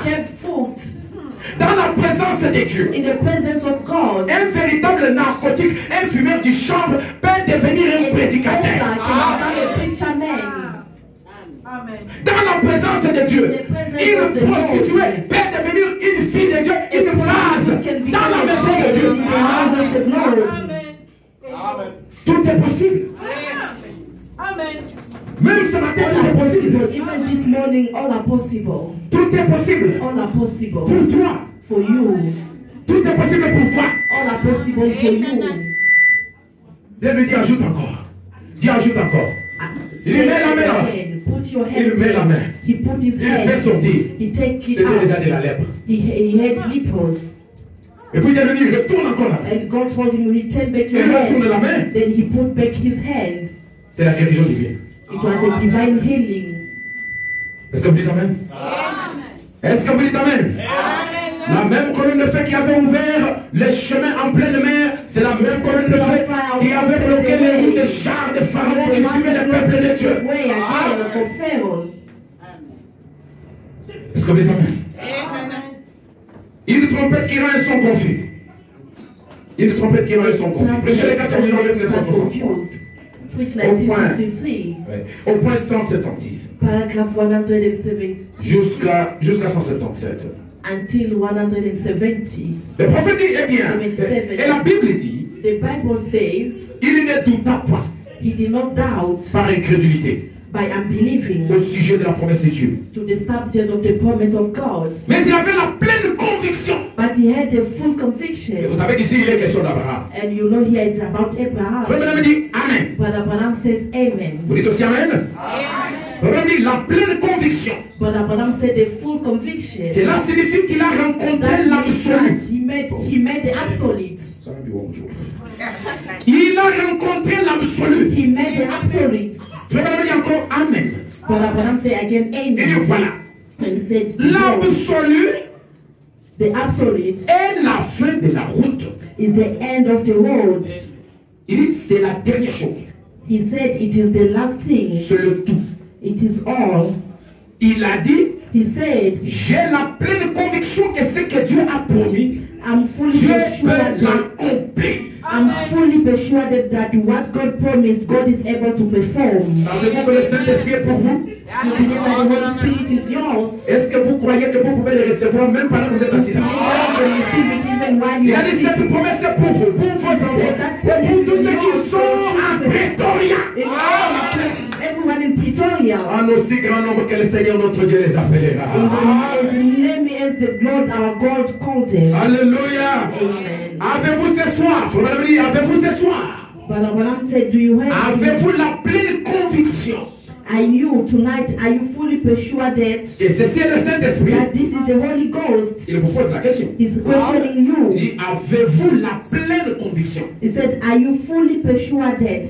Get fruit. Dans la présence de Dieu, In the presence of God, un véritable narcotique, un fumeur du chanvre peut devenir un prédicateur. can become a preacher man. Dans la présence de Dieu, une prostituée peut devenir une fille de Dieu, une vase dans la maison de Dieu. Tout est possible. Même ce matin, tout est possible. Even this morning, all are possible. Tout est possible. All are possible Pour toi. for you. Tout est possible pour toi. All are possible for you. Dieu lui dit, ajoute encore. Dieu ajoute encore. Il met la main là. Put your Il hand. met la main. He put his Il le fait hand. sortir. He take it C'était déjà out. de la lèpre. He had lepers. Et puis Dieu lui dit, retourne encore la main. And God told him, return back Il your retourne la hand. main. Then he put back his hand. C'est la guérison divine. It was a divine healing. Est-ce que vous dites Amen? Est-ce que vous dites Amen? La même colonne de feu qui avait ouvert les chemins en pleine mer, c'est la même colonne de feu qui avait bloqué les routes des chars de Pharaon qui suivaient le peuple de Dieu. Way again for Pharaoh. Est-ce que vous dites Amen? Une trompette qui rend un son confus. Une trompette qui rend un son confus. Prêchez le 14 janvier 1963. Which 1953. Au point 176. Paragraph 107. Jusqu'à 177. Until 170. Le prophète dit, eh bien, et la Bible dit, The Bible says, il ne douta pas he did not doubt par incrédulité by unbelieving au sujet de la promesse de Dieu. to the subject of the promise of God. Mais il avait la pleine conviction. But he had a full Et conviction. vous savez qu'ici, il est question d'Abraham. And you know here it's about Abraham. Frère Branham dit Amen. Brother Branham says amen. Vous dites aussi Amen? Frère Branham dit la pleine conviction. Brother Branham said a full conviction. Cela signifie qu'il a rencontré That means l'absolu. that he met the absolute. Il a rencontré l'absolu. He met the absolute. Frère Branham dit encore Amen. Brother Branham said again Il dit amen. voilà. And he said L'absolu the absolute est la fin de la route. is the end of the road. Il dit c'est la dernière chose. He said it is the last thing. C'est le tout. It is all. Il a dit He said, j'ai la pleine conviction que ce que Dieu a promis, I'm fully Dieu persuaded. peut l'accomplir. I'm fully persuaded that what God promised, God is able to perform. Savez-vous que le Saint-Esprit est pour vous? You believe that the Holy Spirit is yours. Est-ce que vous croyez que vous pouvez le recevoir même pendant que vous êtes assis là? You can receive it even while Il you a are dit sick. cette promesse est pour vous, pour vos enfants, pour tous ceux qui sont à Pretoria. Everyone in Pretoria. En aussi grand nombre que le Seigneur notre Dieu les appellera. As many as the Lord our God called them. Alléluia. Amen. Avez-vous ce soir, faut me dire, avez-vous ce soir, Brother Branham said, do you have avez-vous la pleine conviction are you tonight, are you fully persuaded que ceci est le Saint-Esprit? that this is the Holy Ghost? Il vous pose la question. He's questioning Il you. dit, avez-vous la pleine conviction He said, are you fully persuaded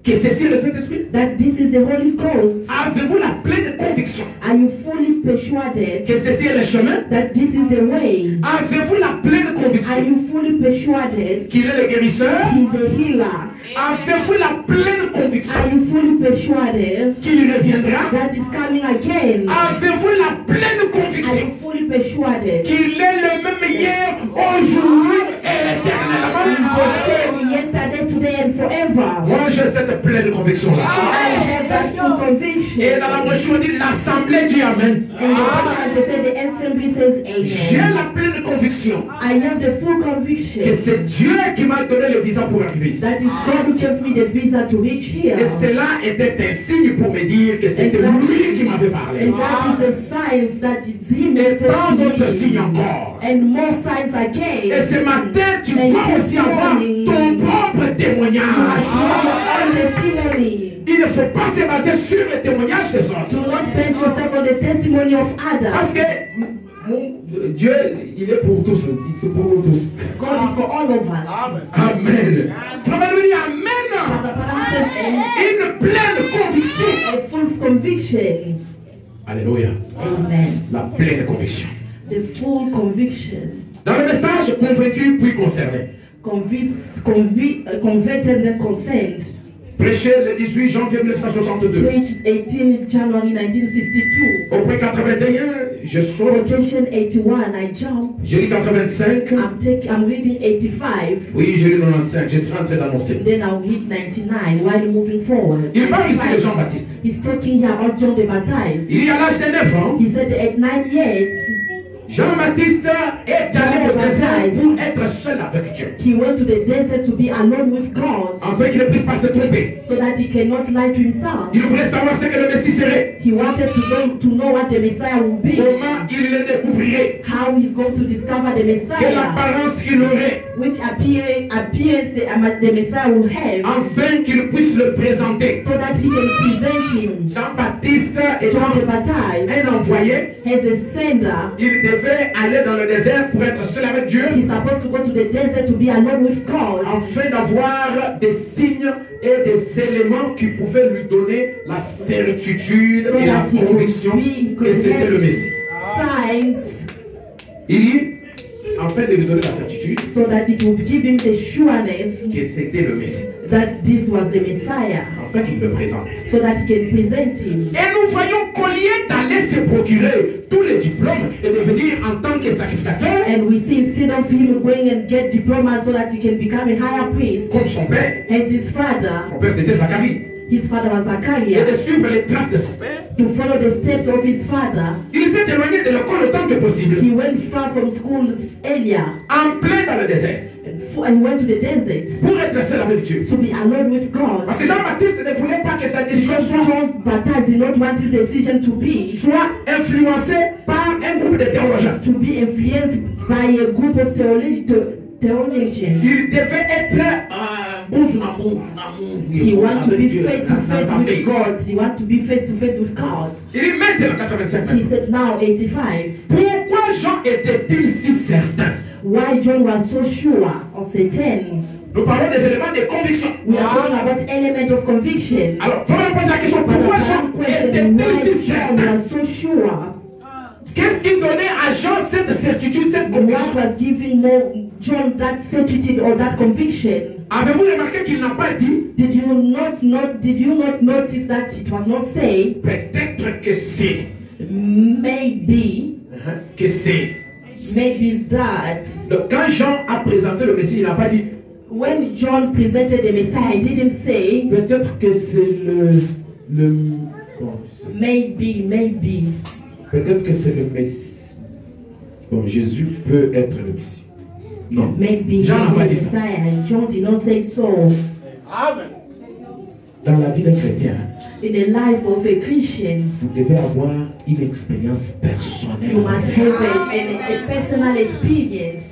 que ceci est le Saint-Esprit? that this is the Holy Ghost? Avez-vous la pleine conviction Are you fully persuaded que ceci est le chemin? that this is the way? Avez-vous la pleine Are conviction you fully persuaded qu'il est le guérisseur? he's a healer? Avez-vous la pleine conviction Are you fully persuaded qu'il reviendra? that is coming again? Avez-vous la pleine Are conviction you fully persuaded qu'il est le même hier, aujourd'hui et éternellement? same yesterday, today, and forever? Moi, j'ai cette pleine conviction-là. I have that full conviction. Et dans la brochure, on dit l'assemblée dit Amen. And the said the assembly says J'ai amen. la pleine conviction I have the full que conviction c'est Dieu qui m'a donné le visa pour arriver ici. that is God who gave me the visa to reach here. Et cela était un signe pour me dire que c'était lui qui m'avait parlé. And that is the sign that is Him. Et tant d'autres that signes is encore. and more signs again. Et ce matin, tu And dois aussi avoir ton propre témoignage. All testimony. Il ne faut pas se baser sur le témoignage des autres. Do not base yourself on the testimony of Parce others. que Dieu, il est pour tous. C'est pour nous tous. God is for all of us. Amen. Travaille lui Amen. Brother Branham says amen. Une pleine conviction. A full conviction. Alléluia. Amen. La pleine conviction. The full conviction. Dans le message, convaincu puis concerné. Converted and consent. Prêché le 18 janvier 1962. Page 18 January 1962. Au point 81, je sors un peu. Quotation 81, I jump. J'ai lu 85. I'm reading 85. Oui, j'ai lu 95. Je suis rentré d'annoncer. Then I'll read 99 while moving forward. Il parle ici de Jean-Baptiste. He's talking here about John the Baptist. Il y a l'âge de 9 ans. He said at 9 years, Jean-Baptiste est allé au désert pour être seul avec Dieu. he went to the desert to be alone with God Afin qu'il ne puisse pas se tromper. so that he cannot lie to himself. Il voulait savoir ce que le Messie serait. He wanted to know what the Messiah would be, Comment il le découvrirait. how he's going to discover the Quelle Messiah, apparence il aurait. which appears the Messiah will have, Afin qu'il puisse le présenter. so that he can present him. Jean-Baptiste étant John the Baptist un envoyé, as a sender. il devait devait aller dans le désert pour être seul avec Dieu, He's supposed to go to the desert to be alone with God, afin d'avoir des signes et des éléments qui pouvaient lui donner la certitude et la conviction que c'était le Messie. signs, Il dit, afin de lui donner la certitude so that it would give him the sureness que c'était le Messie, that this was the Messiah, afin qu'il le présente. so that he can present him. Et nous voyons qu'au lieu d'aller se procurer tous les diplômes et de venir en tant que sacrificateur, And we see instead of him going and get diplomas so that he can become a higher priest, comme son père, as his father c'était Zacharie, was et de Zachariah, suivre les traces de son père, to follow the steps of his father. il s'est éloigné de l'école le temps que possible, He went far from school earlier en plein dans le désert, and went to the desert pour être seul avec Dieu. to be alone with God. Parce que Jean-Baptiste ne voulait pas que sa décision Because soit John Baptist did not want his decision to influencée par un groupe de théologiens. be influenced by a group of theologians. Il devait être He wants to be face to face with God. He wants to be face to face with God. Il est maintenant 85 ans. He said now 85. Pourquoi Jean était-il si certain? Why John was so sure of Satan? Nous parlons des éléments de conviction. We are talking about element of conviction. Alors, on va poser la question, But pourquoi the Jean first question, était-il why si John certain? was so sure? Qu'est-ce qui donnait à Jean cette certitude, cette What conviction? was giving John that certitude or that conviction? Avez-vous remarqué qu'il n'a pas dit, Did you not notice that it was not say peut-être que c'est, maybe que c'est. it's that? Donc, quand Jean a présenté le Messie, il n'a pas dit, When John presented the Messiah, he didn't say peut-être que c'est bon, maybe. peut-être que c'est le Messie. Bon, Jésus peut être le Messie. Non. Maybe Jean n'a he's pas the dit ça. Messiah, and John did not say so. Dans la vie d'un chrétien, In the life of a Christian, vous devez avoir une expérience you personnelle. must have a personal experience.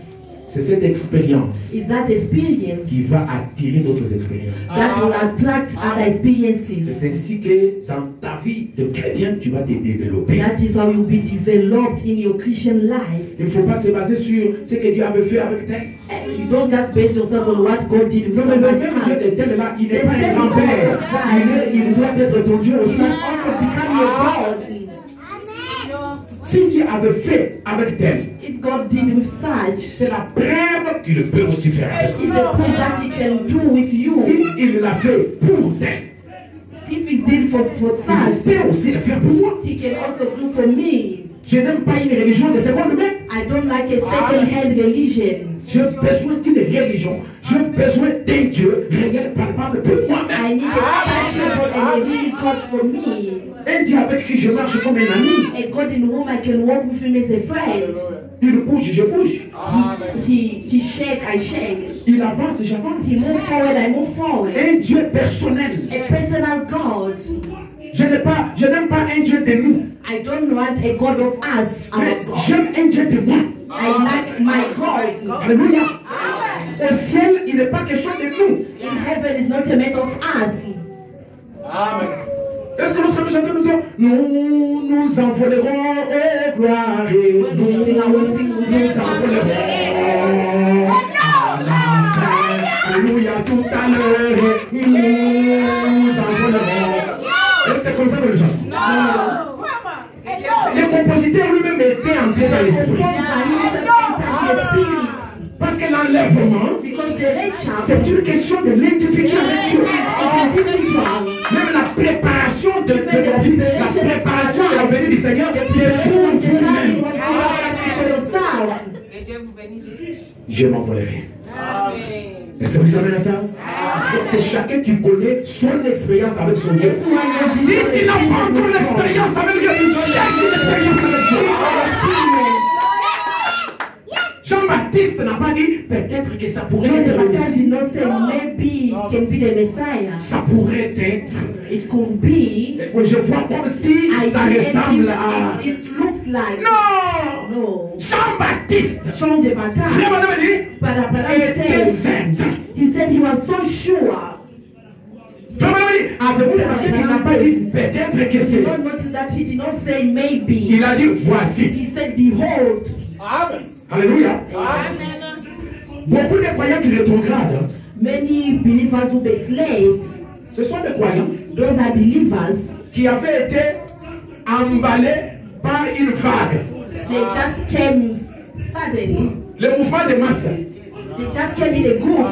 C'est cette expérience Is that experience qui va attirer d'autres expériences. that will attract other experiences. C'est ainsi que dans ta vie de chrétien, tu vas te développer. That is how you'll be developed in your Christian life. Il ne faut pas se baser sur ce que Dieu avait fait avec tel. You don't just base yourself on what God did with Non, mais le somebody même Dieu else. de tel là, il n'est pas un grand-père. Il doit être ton Dieu aussi. You must also become your God. Si Dieu avait fait avec tel, If God did with such, c'est la preuve qu'il peut aussi faire avec it's a proof that He can do with you. s'il l'a fait pour tel, If He did for il such, peut aussi le faire pour moi. He can also do for me. Je n'aime pas une religion de seconde main. I don't like a second-hand religion. J'ai besoin d'une religion. J'ai besoin d'un Dieu réel, palpable pour I moi-même. need a tangible and a real God for me. Un Dieu avec qui je marche comme un ami. A God in whom I can walk with Him as a friend. Il bouge, je bouge. He shake, I shake. Il avance, j'avance. He move forward, I move forward. Un Dieu personnel. A personal God. Je n'aime pas un Dieu de nous. I don't want a God of us, our Mais God. j'aime un Dieu de moi. I like my God. Alléluia. Au ciel, il n'est pas question de nous. In heaven is not a matter of us. Est-ce que lorsque nous chantons, nous disons, nous envolerons au gloire et nous envolerons à la fin. Alléluia, tout à l'heure, nous envolerons. Est-ce que c'est comme ça que nous chantons? Le compositeur lui-même était entré dans l'esprit. Parce que l'enlèvement, Because the lecture c'est une question de l'individu avec Dieu. is individual. Même la préparation de ton vie, la préparation de la venue du Seigneur, c'est pour vous-même. Je m'envolerai. Est-ce que vous avez ça? C'est chacun qui connaît son expérience avec son Dieu. Si tu n'as pas encore l'expérience avec Dieu, cherche une expérience avec Dieu. Jean-Baptiste n'a pas dit peut-être que ça pourrait John être the le Baptist Messie. did not say maybe it can be the Messiah. Ça pourrait être. It could be. Je vois comme si ça ressemble à. It looks like. Non! No. Jean-Baptiste! John the Baptist. Frère Madame a dit, était certain. He said he was so sure. Frère Madame a dit, avez-vous remarqué qu'il n'a pas dit peut-être que You c'est. don't notice that he did not say maybe. Il a dit voici. He said behold. Alléluia. Beaucoup de croyants qui rétrogradent, Many believers who backslide, ce sont des croyants those are believers, qui avaient été emballés par une vague. they just came suddenly, Le mouvement de masse. they just came in a group.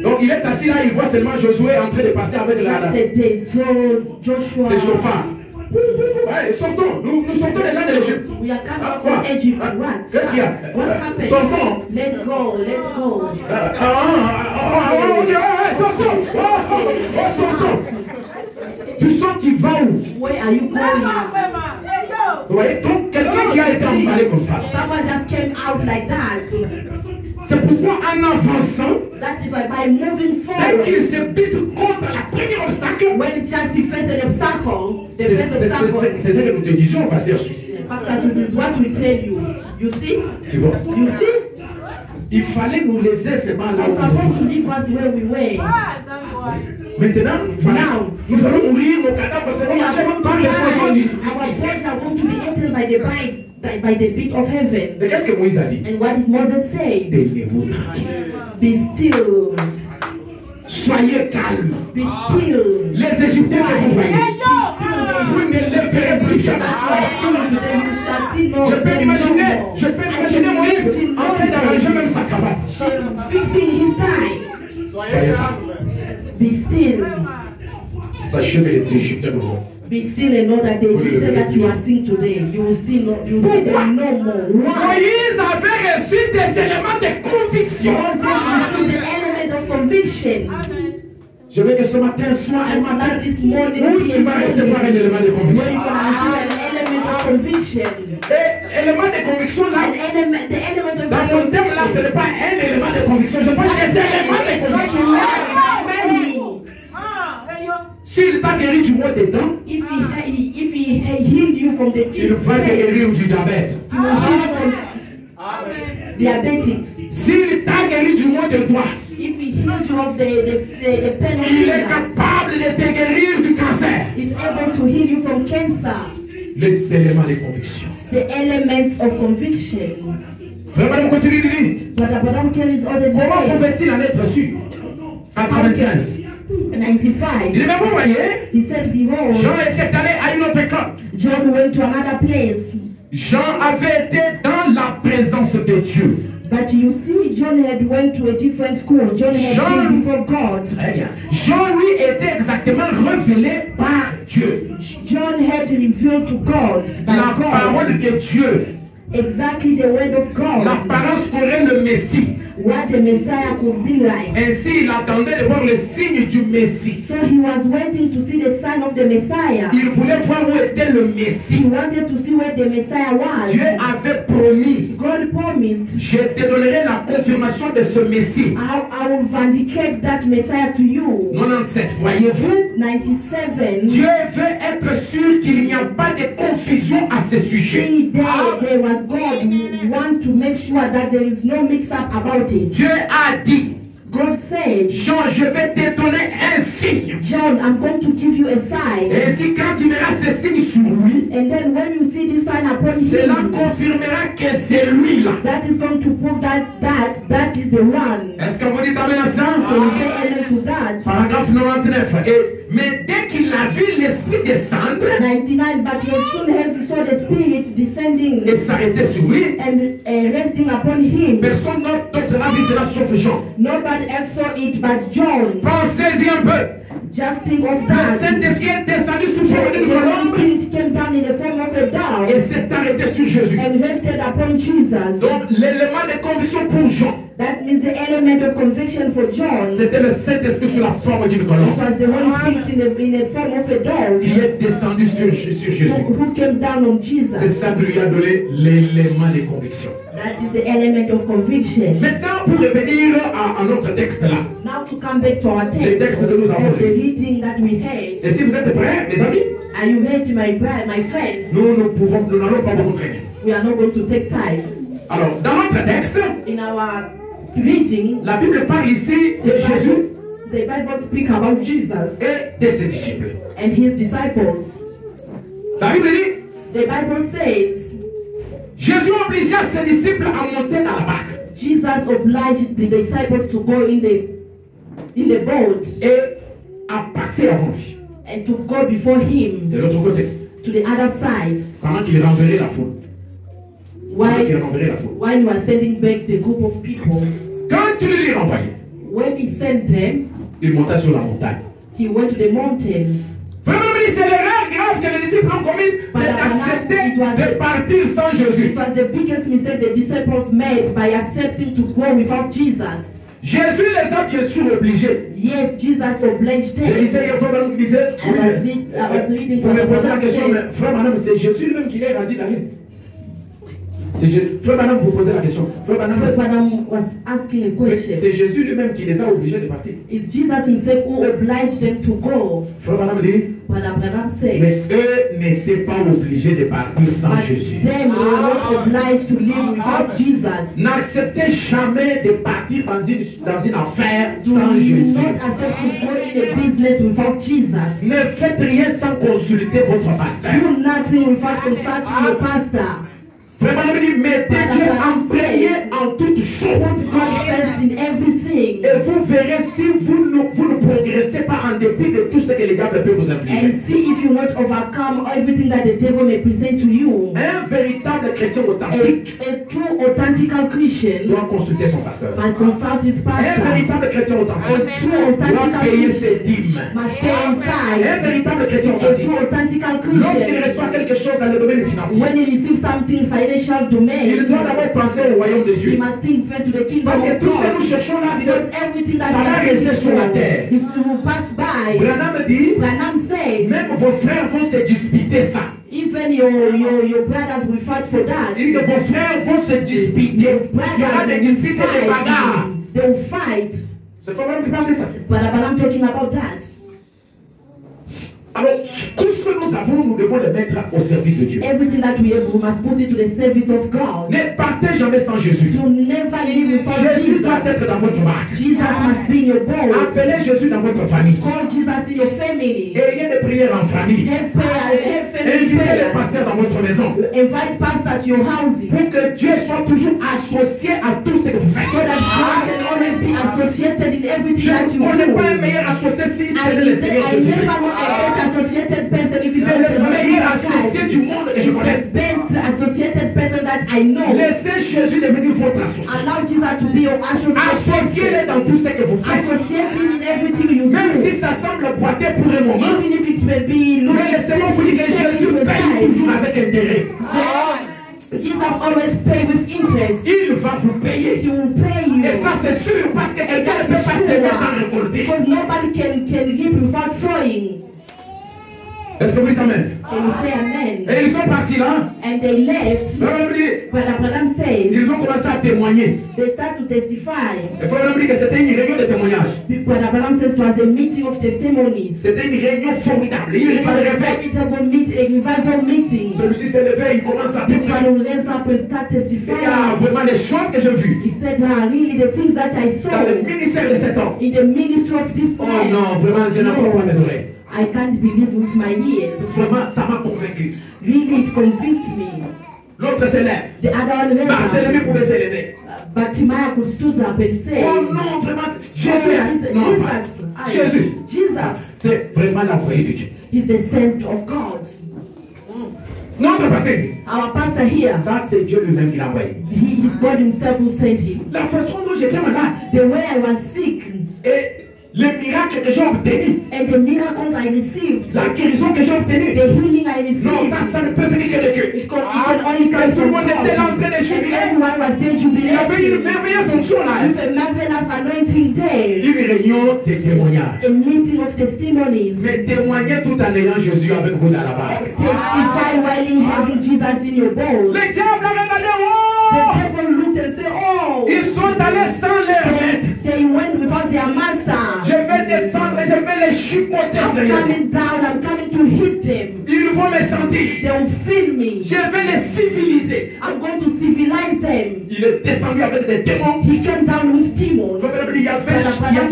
Donc il est assis là, il voit seulement Josué en train de passer avec Just a day, Joshua. les chauffards. Ouais, sortons, nous sortons déjà de l'Égypte. We are coming Ah, from quoi? Egypt. Ah, What? qu'est-ce qu'il y a? What happened? Sortons. Let go, let go. Sortons. Sortons. Tu sors, tu vas où? Where are you going? Vous voyez, donc quelqu'un qui a été emballé comme ça. Someone just came out like that. C'est pourquoi en avançant, That is why by moving dès qu'il forward, se bute contre la première obstacle, when just he faced an obstacle, the c'est first c'est obstacle, ce que nous te disions, pasteur Suisse. Pastor, this is what we tell you. You see? Tu vois? You see? Il fallait nous laisser seulement là It's où nous supposed to étions. leave us where we were. Maintenant, voilà, nous allons mourir, nos cadavres seront We are mangés going to par les oiseaux die. du Our ciel. bodies are going to be eaten by the beat of heaven. Mais qu'est-ce que Moïse a dit? And what did Moses say? Tenez-vous tranquille. Be still. Soyez calmes. Be still. Les Égyptiens que vous voyez, vous ne les verrez plus jamais. Je peux imaginer Moïse en train d'arranger même sa cravate. Fixing his tie. Soyez calmes. Be still. Sachez que les Égyptiens nous voient. Be still and know that the Egyptian that you are seeing today, you will see them no more. Why? Moïse avait reçu des éléments de conviction. Moses received the element of conviction. Je veux que ce matin soit un And matin that this morning, où tu vas recevoir un élément de where conviction. you can receive an element of conviction. Et élément de conviction là, The element of dans mon thème là, ce n'est pas un élément de conviction, je parle des éléments de conviction. S'il t'a guéri du mot des dents, If he healed you from the il va te guérir du diabète. he will heal you from diabetics. S'il t'a guéri du mot des doigts, If he healed you of the pain of il est illness, capable de te guérir du cancer. he's able to heal you from cancer. Les éléments de conviction. The elements of conviction. Vraiment, on continue de lire. But Abraham carries all the Comment way. pouvait-il en être sûr? 95. 95. Il dit, mais vous voyez, He said, behold, Jean était allé à une autre école. John went to another place. Jean avait été dans la présence de Dieu. But you see, John had went to a different school. John had John- been before God. Très bien. Jean, lui, était exactement révélé par Dieu. John had revealed to God by La God parole de Dieu. exactly the word of God. L'apparence qu'aurait le Messie. What the Messiah could be like. Ainsi, il attendait de voir le signe du Messie. So he was waiting to see the sign of the Messiah. Il voulait voir où était le He Messie. wanted to see where the Messiah was. Dieu avait promis, God promised, je te donnerai la confirmation de ce Messie. I will vindicate that Messiah to you. 97, voyez-vous, 97. Dieu veut être sûr qu'il n'y a pas de confusion à ce sujet. There was God who want to make sure that there is no mix-up about it. Dieu a dit, God said, Jean, je vais te donner un signe. John, I'm going to give you a sign. Et ainsi, quand tu verras ce signe sur lui, And then when you see this sign upon cela him, confirmera que c'est lui là. that is going to prove that is the one. Est-ce que vous dites amen à ça? So you say amen to that. Paragraphe 99. Mais dès qu'il a vu l'esprit descendre 99, but as soon as he saw the Spirit descending et s'arrêter sur lui, and resting upon him, personne d'autre n'a vu cela sauf Jean. nobody else saw it but John. Pensez-y un peu. Just think of Le that. Saint-Esprit est descendu sous The forme d'une Holy colombe Spirit came down in the form of a et dove s'est arrêté sur Jésus. and rested upon Jesus. Donc l'élément de conviction pour Jean, That means the element of conviction for John c'était le Saint-Esprit sous la forme d'une it colombe was the Holy Spirit in the form of a dove qui est descendu sur Jésus. who came down on C'est Jesus. ça qui lui a donné l'élément de conviction. That is the element of conviction. Maintenant, pour revenir à notre texte là, Now to come back to our Les text, textes que nous avons of the lus. reading that we had. Et si vous êtes prêts, mes amis, Are you ready, my friends? nous n'allons pas beaucoup traîner. We are not going to take time. Alors, dans notre texte, In our reading, la Bible parle ici de Jésus the Bible speaks about Jesus et de ses disciples. and his disciples. La Bible dit, The Bible says, Jésus obligea ses disciples à monter dans la barque Jesus obliged the disciples to go in the boat et à passer avant lui. and to go before him De l'autre côté, to the other side pendant qu'il renverrait la foule. Pendant qu'il while, renverrait la foule. while he was sending back the group of people. Quand il les renvoyait, When he sent them, il monta sur la montagne. he went to the mountain. Vraiment, c'est l'erreur grave que les disciples ont commise, c'est d'accepter de partir sans Jésus. It was the biggest mistake the disciples made by accepting to go without Jesus. Jésus les a bien sûr obligés. Yes, Jesus obliged Je them. disais, il faut vraiment qu'il disait, I was reading vous me from posez la question, the mais frère madame, c'est Jésus lui-même qui l'a dit d'aller. Frère madame, vous posez la question. Frère madame, Madam was asking a question. c'est Jésus lui-même qui les a obligés de partir. It's Jesus himself who obliged them to go. Frère madame dit, Madam said, mais eux n'étaient pas obligés de partir sans but Jésus. them were not obliged to live without Jesus. N'acceptez jamais de partir dans une affaire Do sans Jésus. not accept to go in a business without Jesus. Ne faites rien sans consulter votre pasteur. Do nothing without consulting your pastor. Vraiment, on dit, mettez Dieu en premier en toutes choses. Put God first in everything. Et vous verrez si vous ne progressez pas en dépit de tout ce que les diables peuvent vous infliger. And see if you won't overcome everything that the devil may present to you. Un véritable chrétien authentique A true authentical Christian doit consulter son pasteur. must consult his Un pastor. véritable chrétien A authentique true doit authentical payer Christian ses dîmes. must pay Un his tithe. véritable chrétien A authentique, true authentical lorsqu'il Christian, reçoit quelque chose dans le domaine financier, when he receives something financial il domain, doit d'abord penser au royaume de he Dieu. must think first to the kingdom Parce que of tout ce que nous God. cherchons là, Because c'est everything that ça va we rester are sur la terre. if you pass by, Branham dit, Branham says, même vos frères vont se disputer ça. even your brothers will fight for that. Il dit que vos frères vont se disputer. Il y aura des disputes et des bagarres. They will fight. C'est pas vraiment qui parle de ça. But I'm talking about that. Alors, tout ce que nous avons, nous devons le mettre au service de Dieu. Everything that we have, we must put it to the service of God. Ne partez jamais sans Jésus. You never live without Jésus doit Jesus. être dans votre barque. Jesus must be in your boat. Appelez Jésus dans votre famille. Call Jesus in your family. Et ayez des prières en famille. Have prayer, have family Invitez les prayer. pasteurs dans votre maison. Invite pastor to your house. Pour que Dieu soit toujours associé à tout ce que vous faites. So that God can always be associated in everything Je that ne you connais pas un do. meilleur associé si I c'est le Seigneur never Jésus. know a better associated person if it's C'est not le the Lord meilleur Jesus associé Christ. du monde que je It's connaisse. the best associated person that I know. Laissez Jésus devenir votre associé. Allow Jesus to be your Associez-les associate. dans tout ce que vous faites. Associate him in everything you Même do. si ça semble boiter pour un moment. Even if it may be Mais looking laissez-moi vous dire que Jésus paye toujours avec intérêt. Jesus always pay with interest. Il va vous payer. He will pay you. Et ça c'est sûr parce que quelqu'un ne peut pas s'aimer sans récolter. Because nobody can reap without sowing. Est-ce que vous dites Amen? Can you say amen? Et ils sont partis là. And they left. Frère dit, But Abraham says ils ont commencé à témoigner. they start to testify. Et Frère dit que c'était une réunion de témoignage. But Abraham says it was a meeting of testimonies. C'était une réunion formidable. Une It réunion was de a réveil. formidable meeting, a revival meeting. Celui-ci s'est levé, il commence à This témoigner. one will raise up and start Il y a testifying. vraiment des choses que j'ai vues He said, really, the things that I dans le saw ministère de cet homme. in the ministry of this Oh man. non, vraiment, je n'en crois pas mes oreilles. I can't believe with my ears. Vraiment, ça m'a convaincu. Really, it convinced me. L'autre s'élève. The other one Barthélemy raised pouvait up. s'élever. But Timothy could stood up and say, Oh non, vraiment, Jésus. Jesus, Non, pas. Jésus. Jesus C'est vraiment l'envoyé de Dieu. is the sent of God. Notre pasteur dit, Our pastor here, ça c'est Dieu lui-même qui l'a envoyé. he is God himself who sent him. La façon dont j'étais malade The way I was sick et les miracles que j'ai obtenus, and the miracle I received, la guérison que j'ai obtenue, the healing I non, received, ça ne peut venir que de Dieu. it can only come Et tout le from monde était là en God. train de And jubiler. everyone was there Il y avait une jubilating merveilleuse onction là. with a marvelous anointing there. Une réunion de témoignages. A meeting of testimonies. Mais témoignez tout en ayant Jésus avec vous dans la barque. Testify while you having Jesus in your bowl. Les diables ont regardé, The oh! devil looked and said, oh, Ils sont allés sans leur maître. they went without their master. Je vais descendre et je vais les chicoter, I'm Seigneur. coming down, I'm coming to hit them. Ils vont me sentir. They will feel me. Je vais les civiliser. I'm going to civilize paralyzed them. Il est descendu avec des démons. He came down with demons. Il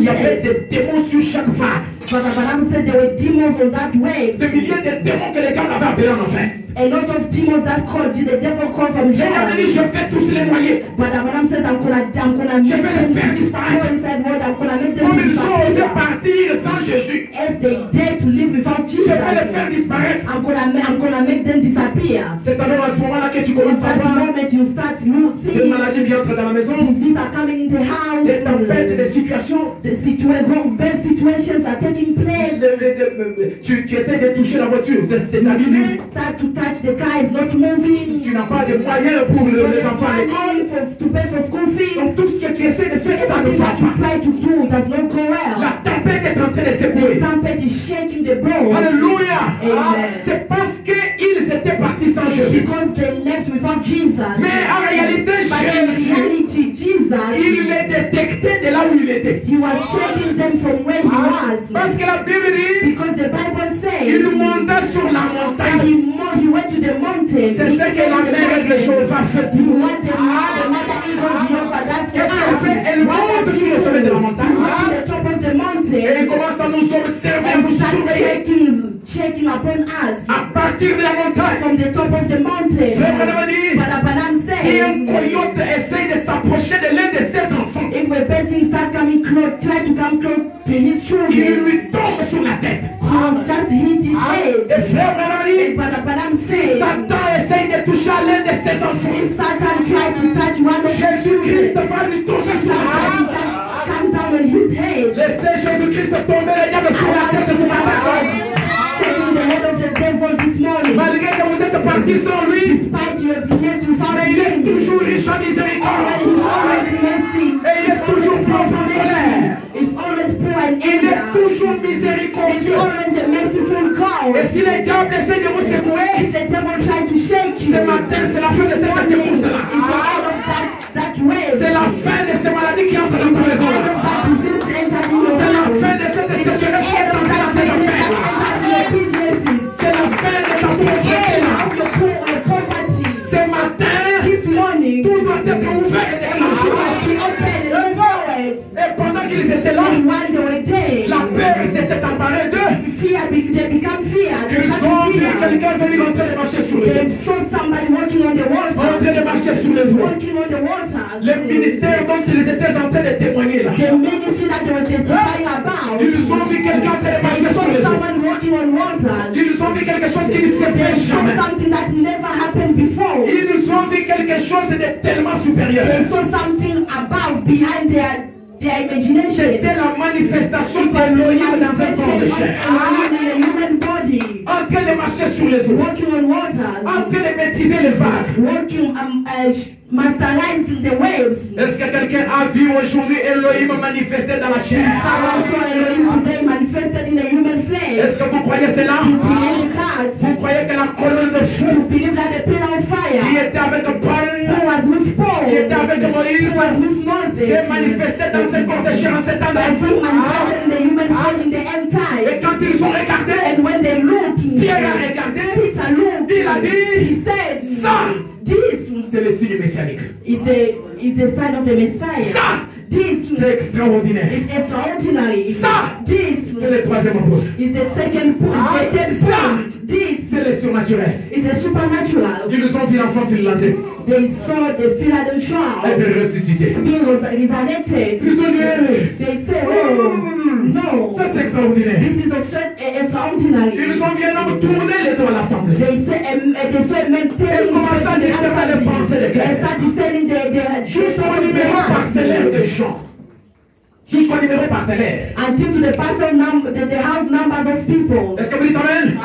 y avait des démons sur chaque vague. Brother Branham said there were demons on that wave. Des milliers de démons que les gars avaient appelés en enfer. A lot of demons that called, the devil called from Les gars hell. dit, je vais tous les noyer. Brother Branham says, I'm gonna Je vais les make faire them disparaître. go inside water. I'm gonna make them Comme ils ont osé disappear. partir sans Jésus. As they dare to live without Je Jesus, vais les faire disparaître. I'm gonna make them disappear. C'est alors à ce moment-là que tu In commences à that voir moment you start des losing. maladies qui entrent dans la maison, Diseases are coming in the des tempêtes, house. des situations. Bad situations are taking place. Tu essaies de toucher la voiture, c'est You abîmé. start to touch the car, is not moving. Tu n'as pas de moyens pour les enfants à l'école. To pay for school fees. Donc tout ce que tu essaies de faire, ça ne Everything va that you pas. try to do does not go well. La tempête est en train de secouer. The trumpet is shaking the boat. Alléluia. Amen. C'est parce qu'ils étaient partis sans Jésus. Because they left without Jesus. Mais en réalité, But in Jésus, reality, Jesus, il les détectait de là où il était. he was checking them from where he was. Parce que la Bible dit, Because the Bible says il monta sur la that montagne. he went to the mountain. C'est ce que la mère de Jéhovah fait He pour nous. wanted the mother eagle Jehovah. That's Qu'est-ce qu'elle fait? Elle monte sur le sommet de la montagne. to the top of the Et mountain elle commence à nous observer, à and nous start surveiller. checking upon us À partir de la montagne. from the top of the mountain. Frère Branham dit, But Branham si un says, coyote essaye de s'approcher de l'un de ses enfants, if a person start coming close, try to come close to his il children, lui tombe sur la tête. he just hit his head. Et frère Branham dit, But Branham says, Satan essaye de toucher à l'un de ses enfants. if Satan tried to touch one of his Jésus-Christ children, va lui tomber sur la Satan tête. just come down on his head. Laissez Jésus-Christ tomber les diables sur la tête ce matin. Checking the head of the devil this morning. Malgré que vous êtes partis sans lui, Despite you have left without mais il est him, toujours riche en but miséricorde. he's always mercy. Et il est toujours pauvre en colère. He's always poor and Il est anger. toujours He's miséricordieux. always a merciful God. Et si les diables essaient de vous secouer, If the devil tried to shake you, ce matin, c'est la fin de cette morning is the secousse-là. end of that way. C'est la fin de ces maladies qui entrent dans ta maison. End of that disease entered in your C'est la home. fin de cette sécheresse qui End entre of dans that tes business that affaires. entered in your businesses. C'est la fin de ta End pauvreté. of your poverty. Ce matin, This morning, tout doit être ouvert et you déclenché. must be open and forward. Et pendant qu'ils étaient là, And while they were there, la peur s'était emparée d'eux. they become fear. They Ils become ont vu fear. quelqu'un venir en train de marcher sur les They eaux. saw somebody walking on the En water. train de marcher sur les eaux. Walking on the waters. Le ministère dont ils étaient en train de témoigner là. The ministry that they were testifying about. Ils ont vu quelqu'un en train de They marcher saw sur les eaux. someone walking on waters. Ils ont vu quelque chose qui ne s'est They fait saw jamais. something that never happened before. Ils ont vu quelque chose de tellement supérieur. They saw something above, behind their imagination. C'était la manifestation d'Elohim dans un corps de chair. In a human body. En train de marcher sur les eaux. Walking on waters. En train de maîtriser les vagues. Walking, masterizing the waves. Est-ce que quelqu'un a vu aujourd'hui Elohim manifester dans la chair? Someone saw Elohim today manifested in a human flesh. Est-ce que vous croyez cela? You believe that? Vous croyez que la colonne de You feu believe that the pillar of qui fire était avec Paul, who was with Paul, qui était avec who Moïse, was with Moses, s'est manifesté dans un corps de chair en cet temps that he d'enfant. manifested in the human flesh in the end time. Et quand ils sont regardés, And when they looked, Pierre a regardé, Peter looked, il a dit, he said, ça, this c'est le signe messianique. is the sign of the Messiah. Ça, This c'est extraordinaire. is extraordinary. Ça, This c'est le troisième point. is the second point. The third Ça, point. This c'est le surnaturel. is the supernatural. Ils ont vu l'enfant finlandais They saw the Philadelphia child être ressuscité. being resurrected. Ils ont dit, They say, oh, no. ça c'est extraordinaire. This is extraordinary. Ils ont vu un homme tourner les dos à l'assemblée. They say a man Et commencer à discerner les pensées de They cœur. start discerning the Jusqu'au numéro parcellaire de gens. Jusqu'au numéro parcellaire. until to the parcel number, the house numbers of people. Est-ce que vous dites amen?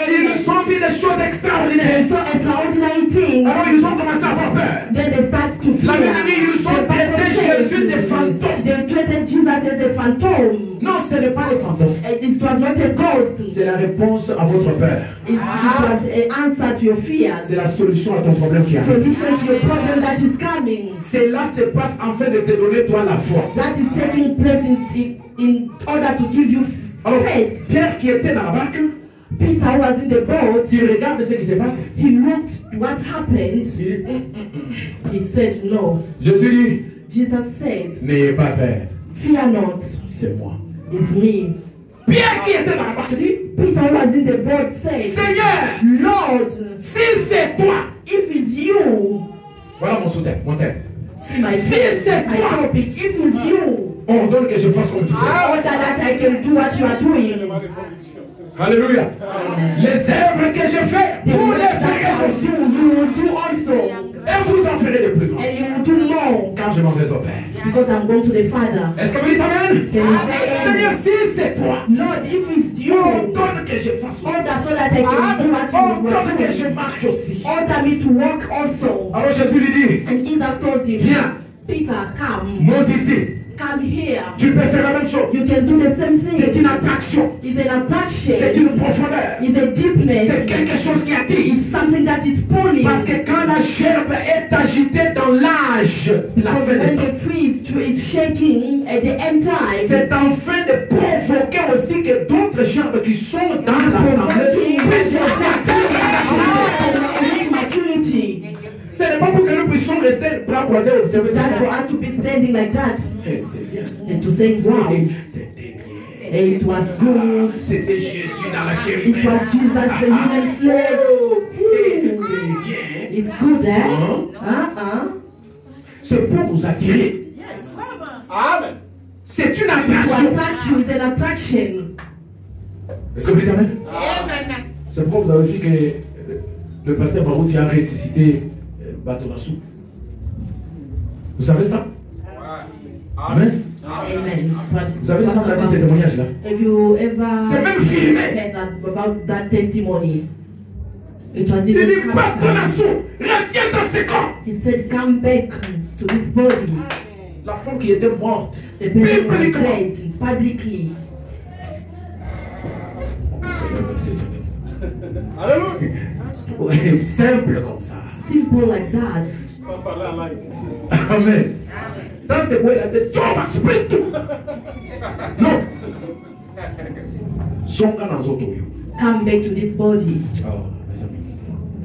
Ils ont vu des choses extraordinaires. They saw extraordinary things. Alors ils ont commencé à avoir peur. Then they start to La fear. Bible dit ils ont traité Jésus des fantômes. They treated Jesus as a phantom. Non, ce n'est pas les fantômes. And it was not a ghost. C'est la réponse à votre peur. It was an answer to your fears. C'est la solution à ton problème qui arrive. Solution to your problem that is coming. Cela se passe afin de te donner toi la foi. That is taking place in order to give you Alors, faith. Pierre qui était dans la barque, Peter was in the boat. il regarde ce qui se passe. He looked what happened. Il dit, He said no. Jésus dit, Jesus said, n'ayez pas peur, fear not, c'est moi. it's me. Pierre qui était dans la barque dit, Peter was in the boat said, Seigneur, Lord, si c'est toi, if it's you, voilà mon sous-texte, mon texte. see my, Si c'est my toi, topic, if it's you, ordonne que je fasse comme tu fais. order that I can do what you are doing. Alléluia. Les œuvres que je fais, vous les ferez aussi. You will do also, Et vous en ferez de plus grands. and you will do more, Quand je m'en vais au Père. because I'm going to the Father. Est-ce que vous dites Amen? Can you say Seigneur, amen? si c'est toi, Lord, if it's you, ordonne que je fasse aussi. order so that I can do what you Ordonne que want. je marche aussi. Order me to walk also. Alors Jésus lui dit, And Jesus told him, viens, Peter, come, monte ici. come here. Tu peux faire la même chose. You can do the same C'est thing. une attraction. It's an attraction. C'est une profondeur. It's a deepness. C'est quelque chose qui attire. It's something that is pulling. Parce que quand la gerbe est agitée dans l'âge, la Because fin des when temps, the tree is shaking at the end time, c'est en train de provoquer aussi que d'autres gerbes qui sont dans l'assemblée puissent aussi atteindre. maturity. Ce n'est pas pour que nous puissions rester bras croisés et observer. That's for us to be standing like that Eh, c'est bien. and to say, wow, C'était bien. and it was good. C'était Jésus dans la chair It was humaine. Jesus, the human flesh. Eh, c'est bien. It's good, eh? Hein? C'est pour vous attirer. Amen. C'est une To attraction. attract you is an attraction. Est-ce que vous dites Amen? Amen. C'est pourquoi vous avez vu que le pasteur Barouti a ressuscité Batonassou. Vous savez ça? Amen. Amen. Vous avez déjà entendu ces témoignages-là? Have you ever C'est même filmé. heard about that testimony? It was Il dit even captured. Batonassou, reviens dans ce corps. He said, come back to this body. La femme qui était morte, The person was publiquement. dead publicly. Alléluia. Ouais, simple comme ça. Simple like that. Sans parler en langue. Amen. Ça, c'est quoi la tête? Tu vas split tout. Non. Son gars dans autres. Come back to this body. Oh, mes amis.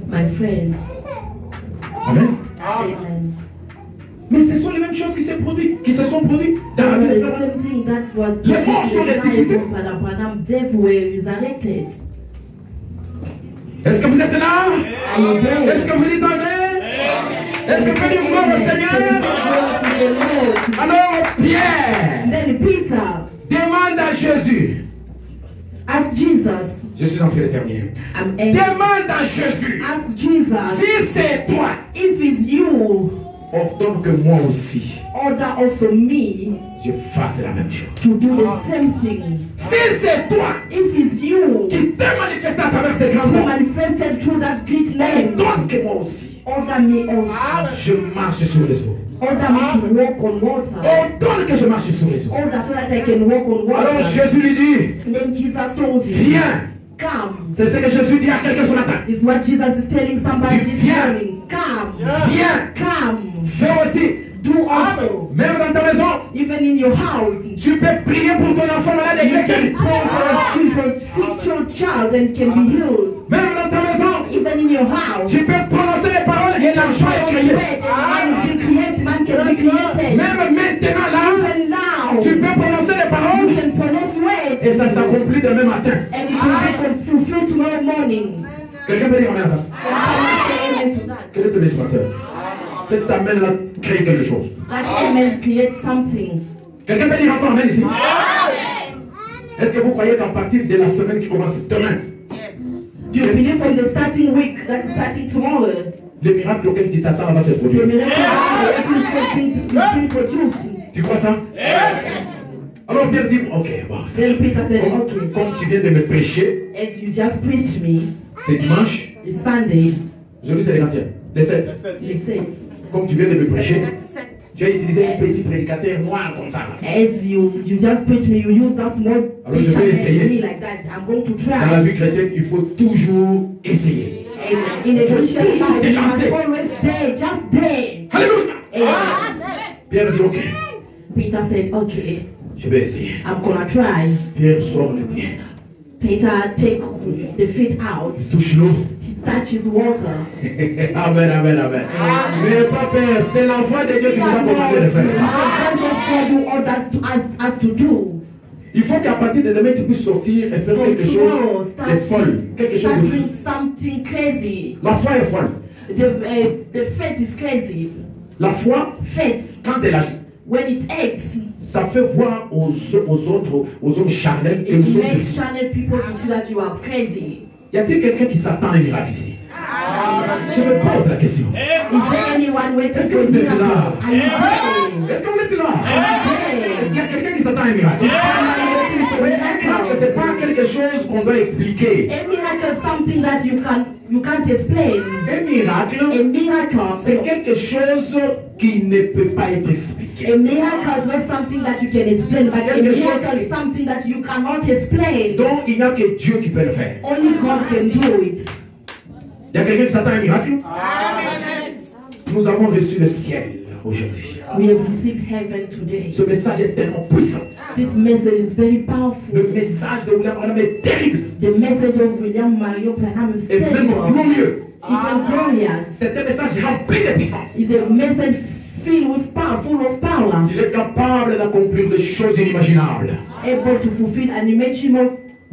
My friends. Amen. Amen. Mais ce sont les mêmes choses qui se sont produites dans la vie de The Abraham. same thing that was Les morts sont ressuscités. Abraham, they were resurrected. Est-ce que vous êtes là? Are you there? Est-ce que vous dites Amen? Est-ce que vous dites gloire au Seigneur? Alors Pierre Then Peter demande à Jésus. asked Jesus, Je suis en train de terminer. I'm angry. Demande à Jésus. Ask Jesus, Si c'est toi, if it's you, ordonne que moi aussi, order also me je fasse la même chose. to do the same thing. Si c'est toi If it's you qui t'es manifesté à travers ces grands who noms, manifested through that great name, ordonne que moi aussi, order me also. je marche sur les eaux. Order me to walk on water. Ordonne que je marche sur les eaux. Order so that I can walk on Alors water. Jésus lui dit, And then Jesus told him, viens. come. C'est ce que Jésus dit à quelqu'un ce matin. Is what Jesus is telling somebody this Viens. morning. Come. Viens. Come. Fais aussi. Do also. Même dans ta maison, Even in your house. tu peux prier pour ton enfant malade et il est guéri. Pray for your future child and can be healed. Même dans ta maison, Even in your house. tu peux prononcer les paroles et l'argent est créé. Man is being created, man can be created. Même maintenant là, Even now. tu peux prononcer les You paroles can pronounce words. et ça s'accomplit demain matin. And it will be fulfilled tomorrow morning. Quelqu'un peut dire amen à ça? Say amen to that. Quel est ton esprit, ma soeur? Cette amène là crée quelque chose. That amen creates something. Quelqu'un peut dire encore amen ici? Est-ce que vous croyez qu'à partir de la semaine qui commence demain, Do you believe from the starting week that's starting tomorrow? le miracle auquel tu t'attends va se The produire? miracle is being produced. Tu crois ça? Alors Pierre dit, ok, bon. Then Peter said, okay, Comme tu viens de me prêcher, as you just preached me, c'est dimanche, it's Sunday, aujourd'hui c'est les quantième, les 7. he says, Comme tu viens de me prêcher, tu as utilisé un petit prédicateur noir comme ça. Là. as you just preached me, you use that small Alors, je vais picture essayer. me like that. I'm going to Dans la try. vie chrétienne, il faut toujours essayer. Amen. In the Christian Toujours life, se you must lancer. always dare, just dare. Alléluia! Amen. Pierre dit, ok, Peter said, okay, je vais essayer. I'm gonna try. Pierre sort le bien. Peter take the feet out. touche l'eau. He touches water. Amen, amen, amen. N'ayez pas peur, c'est la voix de Dieu qui vous a commandé de faire. That's what God will order us to do. Il faut qu'à partir de demain, tu puisses sortir et faire quelque chose de folle. Quelque chose Start de doing fou. something crazy. La foi est folle. The faith is crazy. La foi, Faith, quand elle agit, when it acts, ça fait voir aux autres, aux hommes charnels que nous it sommes makes fous. channel people to see that you are crazy. Y a-t-il quelqu'un qui s'attend à un miracle ici? Je me pose la question. Is there anyone waiting Est-ce que for a vous êtes miracle? là? Are you praying? Est-ce que vous êtes là? Are you Est-ce qu'il y praying? a quelqu'un qui s'attend à un miracle? Oui, un miracle, c'est pas quelque chose qu'on doit expliquer. A miracle is something that you can't explain. Un miracle, A miracle, c'est quelque chose qui ne peut pas être expliqué. a miracle is not something that you can explain, but a miracle is something that you cannot explain. Donc, il n'y a que Dieu qui peut le faire. Only God can do it. Il y a quelqu'un qui s'attend à un miracle? Nous avons reçu le ciel aujourd'hui. We have received heaven today. Ce message est tellement puissant. This message is very Le powerful. message de William Branham est terrible The message of William Mario Branham is et même terrible. glorieux. Even glorious. C'est un message rempli de puissance. It's a message filled with power, full of power, Il est capable d'accomplir des choses inimaginables. able to fulfill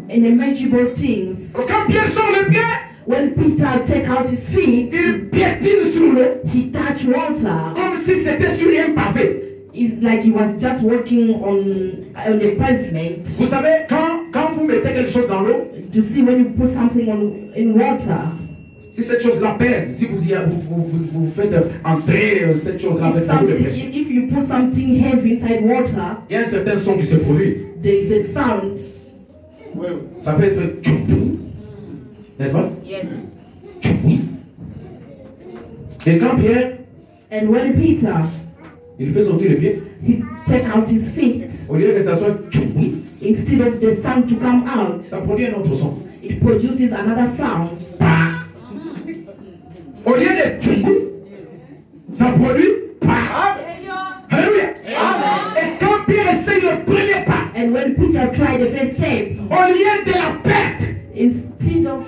unimaginable things. Quand Pierre sort le pied, When Peter take out his feet, il piétine sur l'eau he touched water. comme si c'était sur un pavé. It's like he was just walking on the pavement. Vous savez, quand vous mettez quelque chose dans l'eau, To see when you put something in water, si cette chose-là pèse, si vous faites entrer cette chose-là avec beaucoup de pression, if you put something heavy inside water, il y a un certain son qui se produit. there is a sound. Ça peut être tchoum, n'est-ce pas? Yes. Tchoum. Et quand Pierre, And when Peter, il fait sortir le pied, he take out his feet, au lieu que ça soit tchoum, instead of the sound to come out, ça produit un autre son. it produces another sound. Au lieu de tchoum, ça produit pas. Alléluia. Et quand Pierre essaye le premier pas, And when Peter tried the first step, au lieu de la perte, instead of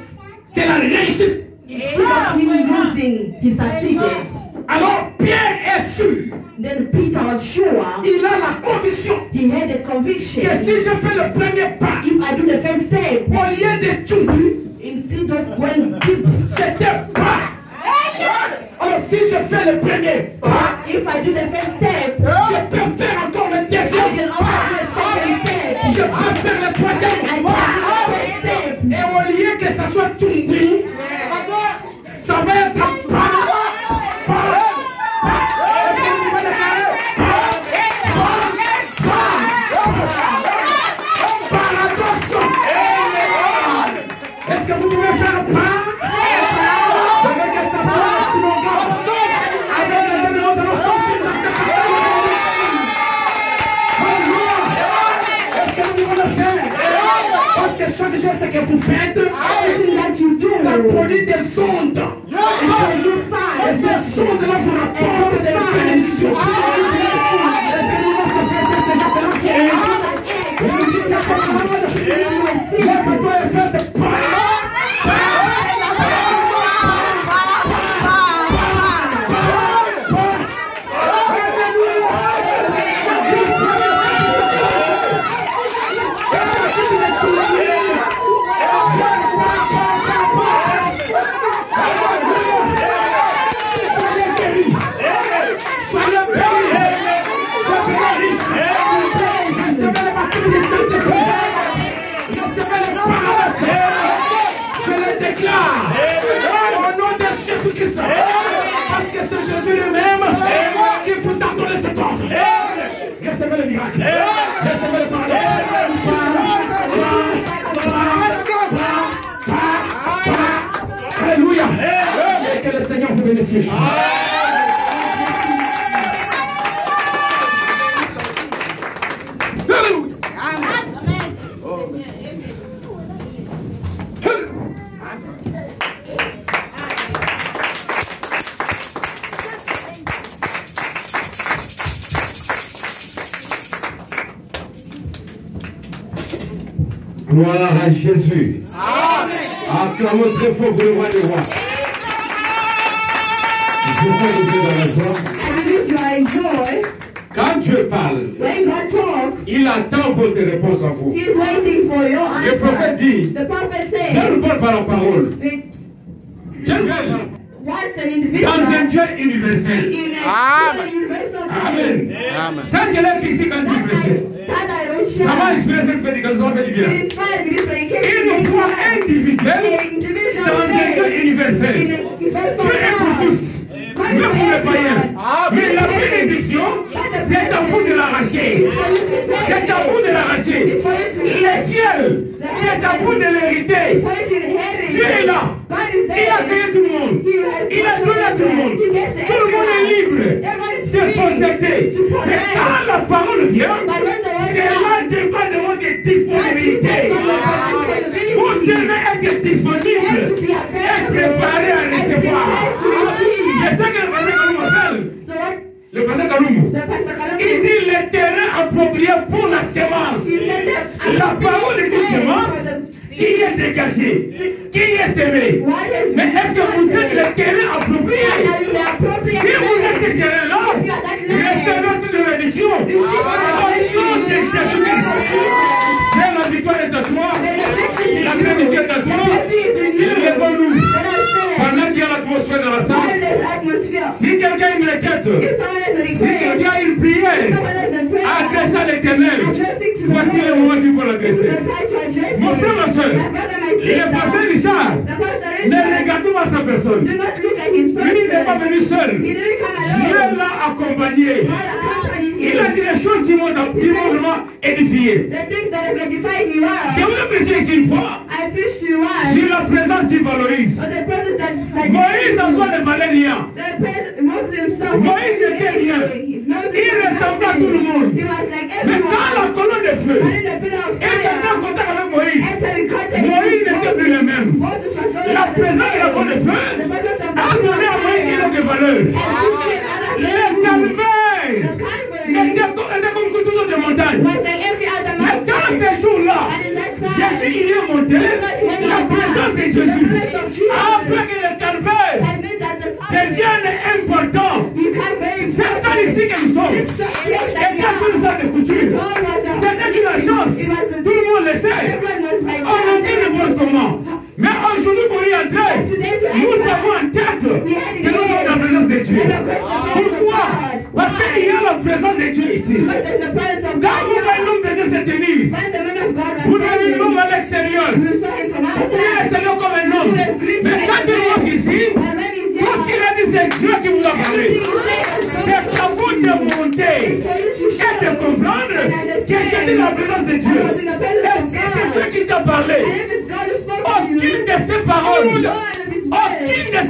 c'est la réussite. him losing, he succeeded. Alors Pierre est sûr, Then Peter was sure, il a la conviction he had a que conviction, si je fais le premier pas, if I do the first step, au lieu de tchoum, instead of going deep, c'était pas. Alors si je fais le premier pas, if I do the first step, je peux faire encore le I can deuxième also pas. do the second step. Je peux faire le I troisième can do pas. the third step. Et au lieu que ça soit tchoum, ça va être pas. Est-ce que vous pouvez déclarer? Est-ce que vous pouvez faire pas? Je veux que ça soit sur mon corps. Avec les deux, nous allons sortir de cette Alléluia. Est-ce que vous pouvez le faire? Parce que chaque geste que vous faites, Everything that you do, ça produit des ondes. it produces Et signs. ces ondes-là vous rapportent des bénédictions. Est-ce que nous allons se faire ces gestes-là? Lève-toi et faites pas. Je le déclare au nom de Jésus-Christ, parce que c'est Jésus lui-même qui vous a donné cet ordre. Recevez le miracle, recevez le paradis. Alléluia. Et que le Seigneur vous bénisse. Gloire à Jésus. Acclamons très fort pour le roi des rois. Je crois que vous êtes dans la joie. I believe you are in joy. Quand Dieu parle, When God talks, il attend votre réponse à vous. He is waiting for your Le prophète answer. dit, The prophet Dieu says, nous parle par la parole. with Dieu nous parle once an dans un individual Dieu universel. in a universal Amen. Amen. Ça, je l'ai ici quand il prêchait. that I don't Ça m'a share. inspiré cette prédication, ça m'a fait du bien. It inspired me this predication. Une foi individuelle dans un Dieu universel. Dieu est pour tous, même pour les païens. Mais la bénédiction, c'est à vous de l'arracher. C'est à vous de l'arracher. Le ciel, c'est à vous de l'hériter. Dieu est là. Il a créé tout le monde. Il a donné à tout le monde. Tout le monde est libre de posséder. Mais quand la parole vient, cela dépend de votre disponibilité. Vous devez être disponible et préparé à recevoir. C'est ça que le pasteur Kaloum appelle. Le pasteur Kaloum. Il dit le terrain approprié pour la sémence. La parole est une sémence qui est dégagée, qui est sémée. Mais est-ce que vous êtes le terrain approprié? Si vous êtes ce terrain-là, recevez toute la bénédiction. Au nom de Jésus-Christ. C'est la victoire est à toi. La bénédiction est à toi. Lève-nous. Pendant qu'il y a l'atmosphère dans la salle, si quelqu'un a une requête, si quelqu'un a une prière, adresse à l'Éternel. Voici le moment qu'il faut l'adresser. Mon frère, ma soeur, le pasteur Richard, ne regarde pas sa personne. Lui n'est pas venu seul. Dieu l'a accompagné. Il a dit les choses qui m'ont vraiment édifié. Je voulais prêcher ici une fois sur la présence qui valorise. Moïse en soi ne valait rien. Moïse n'était rien. Il ressemblait à tout le monde. Mais quand la colonne de feu était en contact avec Moïse, Moïse n'était plus le même. La présence de la colonne de feu a donné à Moïse une autre valeur. Le calvaire était comme toute autre montagne. Mais dans ces jours-là, Jésus y est monté, la présence de Jésus, afin que le calvaire devienne important. C'est ça ici que nous sommes. Et quand nous sommes de coutume, c'était une chance. Tout le monde le sait. On a dit n'importe comment. Mais aujourd'hui, pour y entrer, nous avons en tête que nous sommes dans la présence de Dieu. Pourquoi? Parce qu'il y a la présence de Dieu ici. Quand vous voyez l'homme de Dieu se tenir, vous avez l'homme à l'extérieur. Vous voyez l'extérieur comme un homme. Mais quand tu rentres ici, tout ce qu'il a dit, c'est Dieu qui vous a parlé. C'est à vous de monter et de comprendre que c'est la présence de Dieu. Et si c'est Dieu qui t'a parlé, aucune de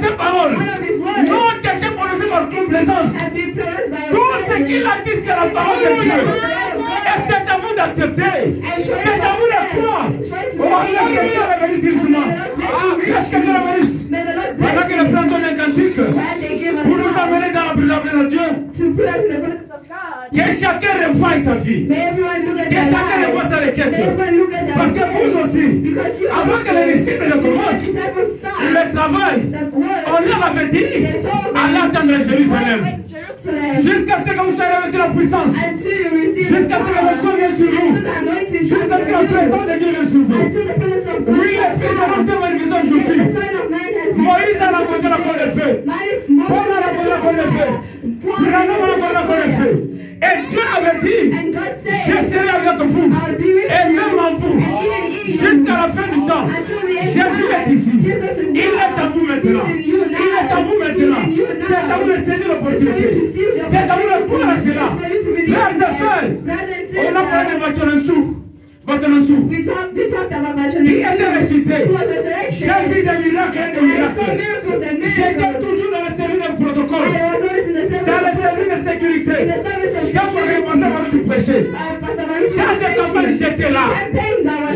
ces paroles, non t'était prononcée par complaisance. Tout ce qu'il a dit, c'est la parole de Dieu. Et c'est à vous d'accepter. C'est à vous de croire. Oh, laisse Dieu la vérité doucement. Laisse Dieu la vérité. Pendant que les frères donnent un cantique, pour nous amener dans la présence de Dieu, que chacun revoie sa vie, que chacun revoie sa requête. Parce que vous aussi, avant que les disciples ne commencent, le travail, on leur avait dit, allez attendre Jérusalem. Jusqu'à ce que vous soyez avec la puissance. Jusqu'à ce que votre vienne sur vous. Jusqu'à ce que la présence de Dieu vienne sur vous. Oui, le Fils de l'homme s'est manifesté aujourd'hui. Moïse a rencontré la colonne de feu. Paul a rencontré la colonne de feu. Branham a rencontré la colonne de feu. Et Dieu avait dit, je serai avec vous. Et même en vous. Jusqu'à la fin du temps. Jésus est ici. Il est à vous maintenant. Il est à vous maintenant. C'est à vous de saisir l'opportunité. C'est à vous de pouvoir cela. Frères et sœurs, on a parlé de Bachanansou. Qui était ressuscité. J'ai vu des miracles et des miracles. J'étais toujours dans le service de protocole. Dans le service de sécurité. Quand vous répondez à votre péché. Quand des campagnes, j'étais là.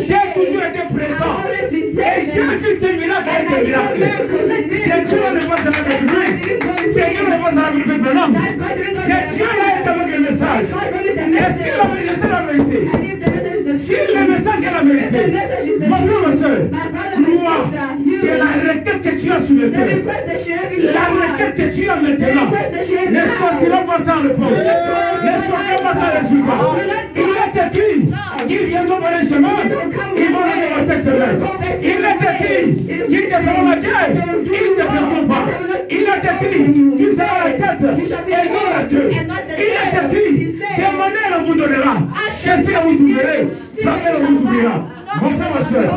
J'ai toujours été présent. Et j'ai vu des miracles et des miracles. C'est Dieu qui ne va pas avec lui. C'est Dieu qui ne va pas avec lui maintenant. C'est Dieu qui est avec le message. Et si le message est la vérité, si le message est la vérité, toi, que la requête que tu as sur le The terre, request that you have in your la heart, requête que tu as the maintenant, request that you have ne now, sortira pas sans réponse. Ne sortira pas sans résultat. Il est écrit qu'ils viendront par les chemins, ils vont aller dans cette semaine. Il est écrit qu'ils te feront la guerre, ils ne te feront pas. Il est écrit, tu seras la tête et non la queue. Il est écrit, demandez, on vous donnera. Cherchez, on vous trouverez. Frappez, on vous ouvrira. Mon frère, ma soeur,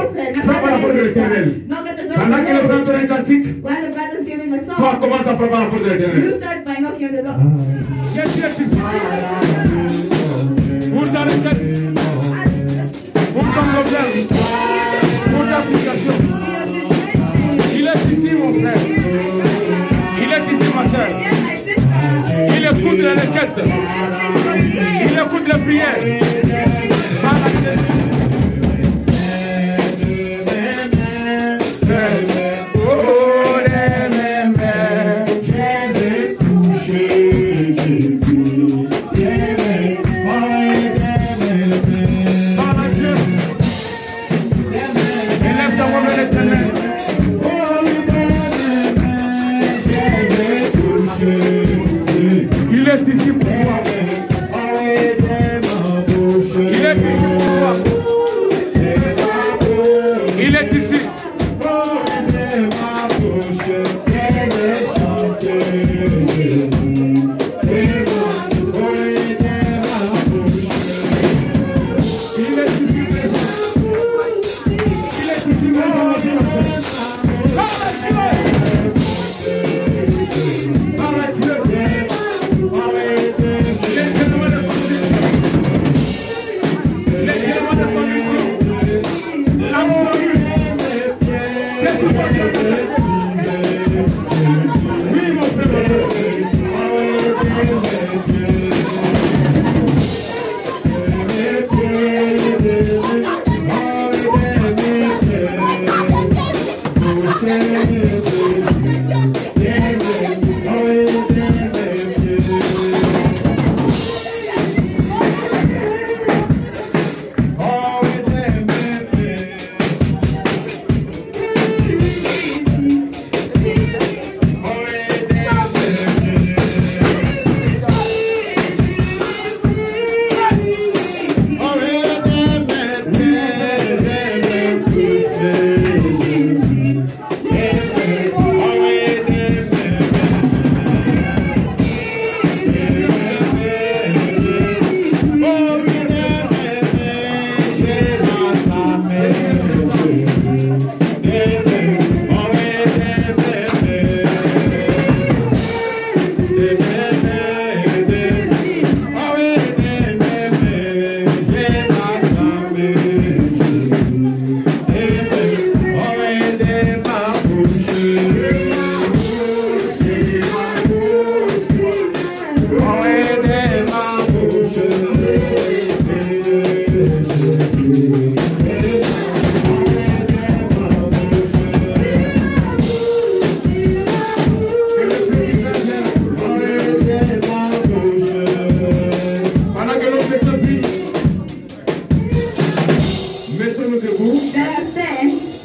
frappe à la porte de l'Éternel. Pendant que les frères donnent un cantique, while the brother's giving a toi song, commence à frapper à la porte de l'Éternel. you start by knocking on the door. Qu'est-ce qui est ici? Pour ta requête, pour ton problème, pour ta situation. Il est ici, mon frère. Il est ici, ma soeur. Il écoute les requêtes. Il écoute les prières. Par la Jésus. Il est ici pour toi. Il est ici pour toi. Il est ici.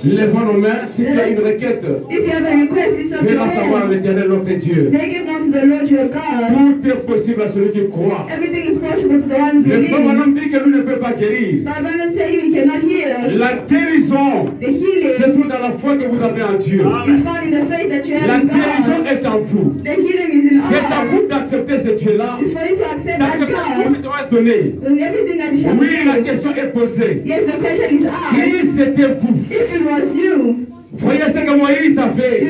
Lève-moi nos mains si tu as une requête. Fais-la savoir à l'Éternel notre Dieu. Tout est possible à celui qui croit. Le frère Branham dit que lui ne peut pas guérir. La guérison se trouve dans la foi que vous avez en Dieu. La guérison est en vous. C'est à vous d'accepter ce Dieu-là. D'accepter ce que vous doit être donné. Oui, la question est posée. Si c'était vous, voyez ce que Moïse a fait.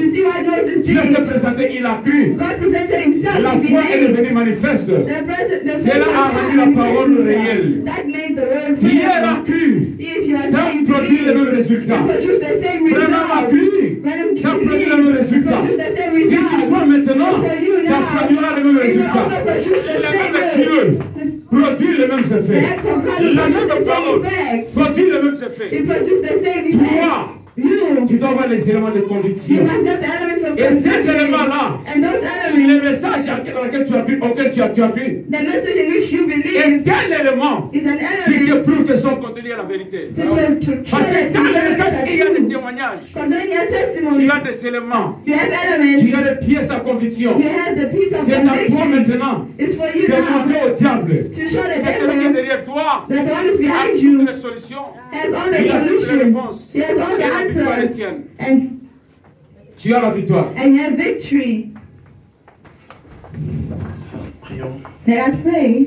Dieu s'est présenté, il a cru. La foi est devenue manifeste. Cela a rendu la parole réelle. Pierre a cru. Ça produit le même résultat. Branham a cru. Ça produit le même résultat. Si tu crois maintenant, ça produira le même résultat. Le même Dieu produit les mêmes effets. La même parole produit les mêmes effets. Toi, tu dois avoir les éléments de conviction. Et ces éléments-là, le message auquel tu as cru, est un élément qui que prouve que son contenu est la vérité. Parce que dans le message, il y a des témoignages, il y a des éléments, il y a des pièces à conviction. C'est à toi maintenant de montrer au diable que celui qui est derrière toi a toutes les solutions, il a toutes les réponses, et la victoire est tienne. Tu as la victoire. Prions. Let us pray.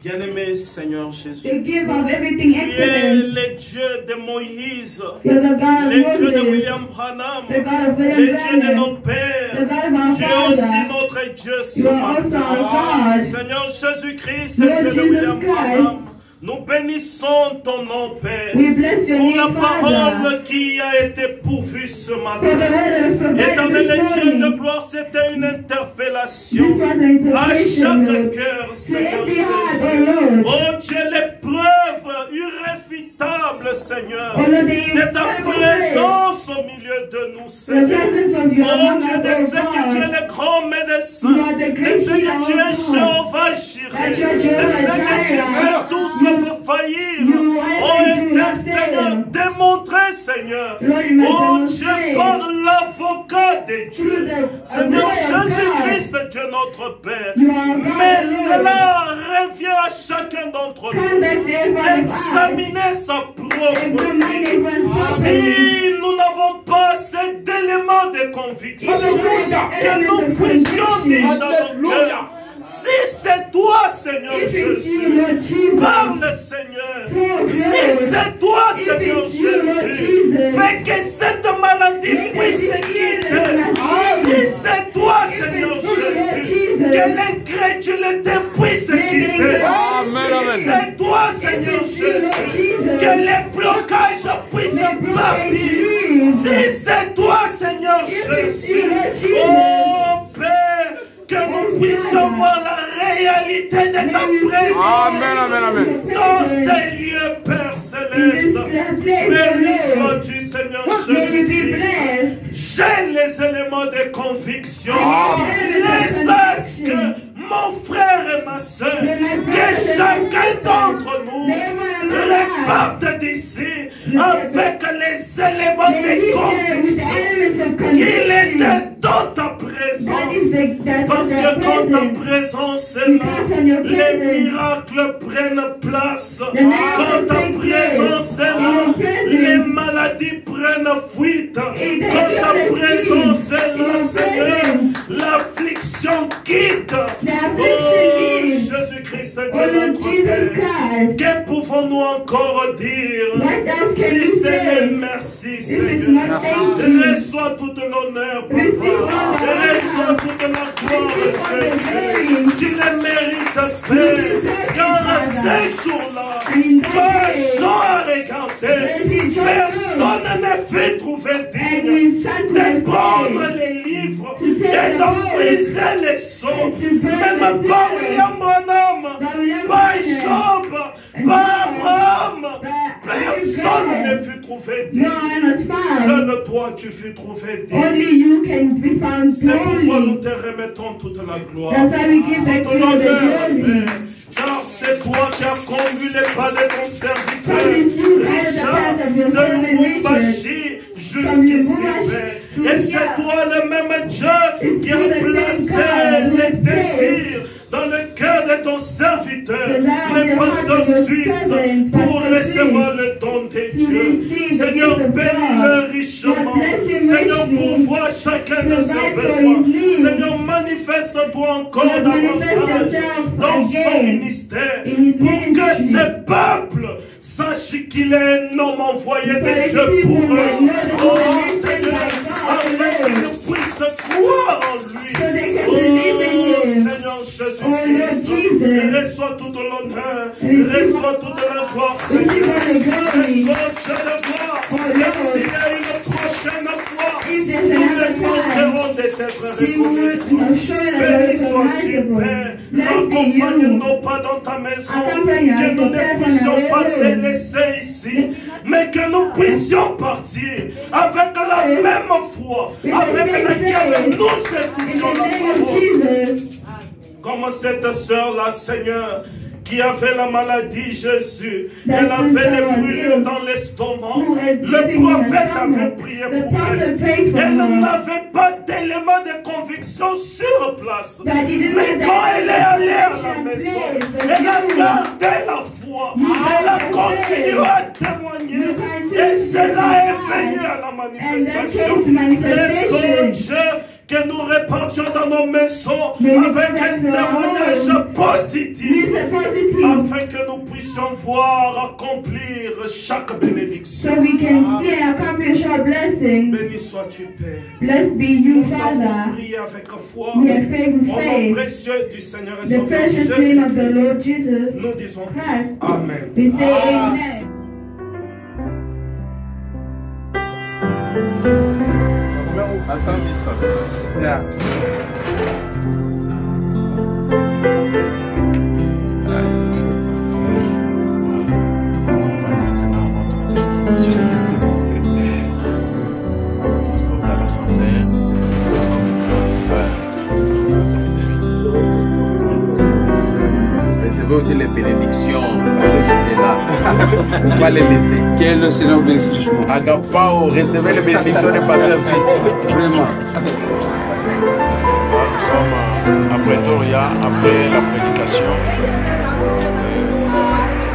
Bien-aimé Seigneur Jésus, To give of everything tu es excellent. le Dieu de Moïse, You're the God le of Dieu de Moses, William Branham, the God of William le Dieu de Branham, nos the pères. God of our Tu es aussi Father. notre Dieu ce You are also matin. our God. Seigneur Jésus-Christ, Lord Dieu de Jesus William Christ, Branham, nous bénissons ton nom, Père, We bless your pour la name, Father, parole qui a été pourvue ce for the matin. word that was provided Éternel this Dieu de morning. gloire, c'était une This interpellation was an à interpretation, chaque Lord. cœur, To Seigneur every heart, Jésus. O Lord. Oh, tu es l'épreuve irréfutable, Seigneur, O Lord, de ta the présence au milieu de nous, Seigneur. presence of your Oh, tu es de Mother, ceux que tu es God. le grand médecin, You are the de great ceux que healer tu es of God. Jéhovah That Jireh, you are de Jehovah ceux que tu Jireh. peux tout sauf faillir. You are Oh, able to et Seigneur, save. démontrez, Seigneur. Lord, you must Oh, Dieu, demonstrate par l'avocat de through Dieu. the Seigneur word of God. Jésus-Christ, Dieu notre Père. You are God, Mais Lord. cela revient à chacun d'entre Come nous back to every one of us. d'examiner sa propre Examine vie. everyone's Si property. nous n'avons pas cet élément de conviction, que nous Element of puissions dire conviction. dans nos cœurs, si c'est toi, Seigneur If it's you, Jésus, Lord Jesus, parle, Seigneur. talk, Si Lord. c'est toi, If Seigneur it's you, Lord Jésus, Jesus, fais que cette maladie make puisse us quitter. healed. Si c'est toi, If Seigneur it's you, Lord Jésus, Jesus, que l'incrédulité puisse quitter. Amen, Si c'est toi, Seigneur If it's you, Lord Jésus, Jesus, que les blocages puissent make blockage partir. leave. Si c'est toi, Seigneur If it's you, Jésus, Lord Jesus, oh Père, que nous puissions voir la réalité de ta présence Amen, amen, amen. dans ces lieux, Père Céleste. Béni sois-tu, Seigneur Jésus-Christ. J'ai les éléments de conviction, les actes, mon frère et ma soeur, que chacun d'entre nous reparte d'ici avec les éléments de conviction qu'il était dans ta présence. Parce que quand ta présence est là, les miracles prennent place. Quand ta présence est là, les maladies prennent fuite. Quand ta présence est là, Seigneur, l'affliction quitte. Oh, Jésus-Christ, Dieu notre Père, que pouvons-nous encore dire si c'est le merci, Seigneur? Reçois tout l'honneur, Papa. Reçois toute la gloire, Jésus. Tu le mérites, Père. Car à ces jours-là, toi, Jean a regardé. Personne ne fait trouver digne de prendre les livres et d'en briser les sceaux. Même pas William Branham, pas Job, pas Abraham. Personne ne fut trouvé digne. Seul toi, tu fus trouvé digne. Only you can be found C'est pourquoi nous holy. te remettons toute la gloire, That's why we give back toute to you l'honneur, the glory. Père. Car c'est toi qui as conduit les pas de ton serviteur, For it's you that is the path of your Richard, de servant Lubumbashi jusqu'ici, Père. Et c'est toi le même Dieu qui a placé les désirs dans le cœur de ton serviteur, le pasteur suisse, pour recevoir le don de Dieu. Seigneur, bénis-le richement. Seigneur, pourvois chacun de ses besoins. Seigneur, manifeste-toi encore davantage dans son ministère pour que ce peuple sache qu'il est un homme envoyé de Dieu pour eux. Oh Seigneur, afin qu'ils puissent croire en lui. Oh Seigneur Jésus-Christ, reçois toute l'honneur, reçois toute la gloire, Seigneur. Reçois la gloire. Et s'il y a une prochaine fois, nous demanderons d'être reconnaissants. Béni sois-tu, Père. Accompagne-nous pas dans ta maison, que nous ne puissions pas te laisser ici, mais que nous puissions partir avec la même foi avec laquelle nous écoutions la parole. Comme cette sœur-là, Seigneur, qui avait la maladie, Jésus. Elle avait les brûlures dans l'estomac. Le prophète avait prié pour elle. Elle n'avait pas d'élément de conviction sur place. Mais quand elle est allée à la maison, elle a gardé la foi. Elle a continué à témoigner. Et cela est venu à la manifestation. Les autres que nous répandions dans nos maisons avec un témoignage positif afin que nous puissions voir accomplir chaque bénédiction. Béni sois-tu, Père. Nous avons prié avec foi au nom précieux du Seigneur et Sauveur Jésus-Christ. Nous disons tous Amen. Attends, ça. Yeah. Dans l'ascenseur. Recevez aussi les bénédictions, parce que c'est là. On va les laisser. Quel est le Seigneur bénédiction? Agapao, recevez les bénédictions des pasteurs suisses. Vraiment. Nous sommes à Pretoria, après la prédication.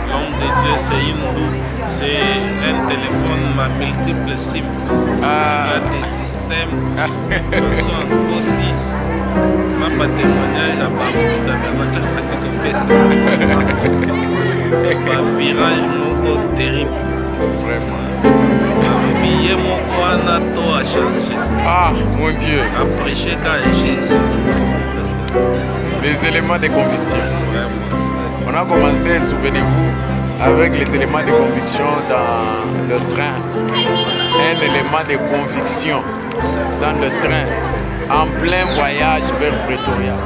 L'homme de Dieu, c'est Hindou. C'est un téléphone à multiples SIM. Il y a des systèmes de son côté. Même pas témoignage à part petit à un virage mon terrible. Vraiment. Un billet mon anato a changé. Ah, mon Dieu. A prêché quand Jésus. Les éléments de conviction. Vraiment. On a commencé, souvenez-vous, avec les éléments de conviction dans le train. Un élément de conviction dans le train, en plein voyage vers Pretoria.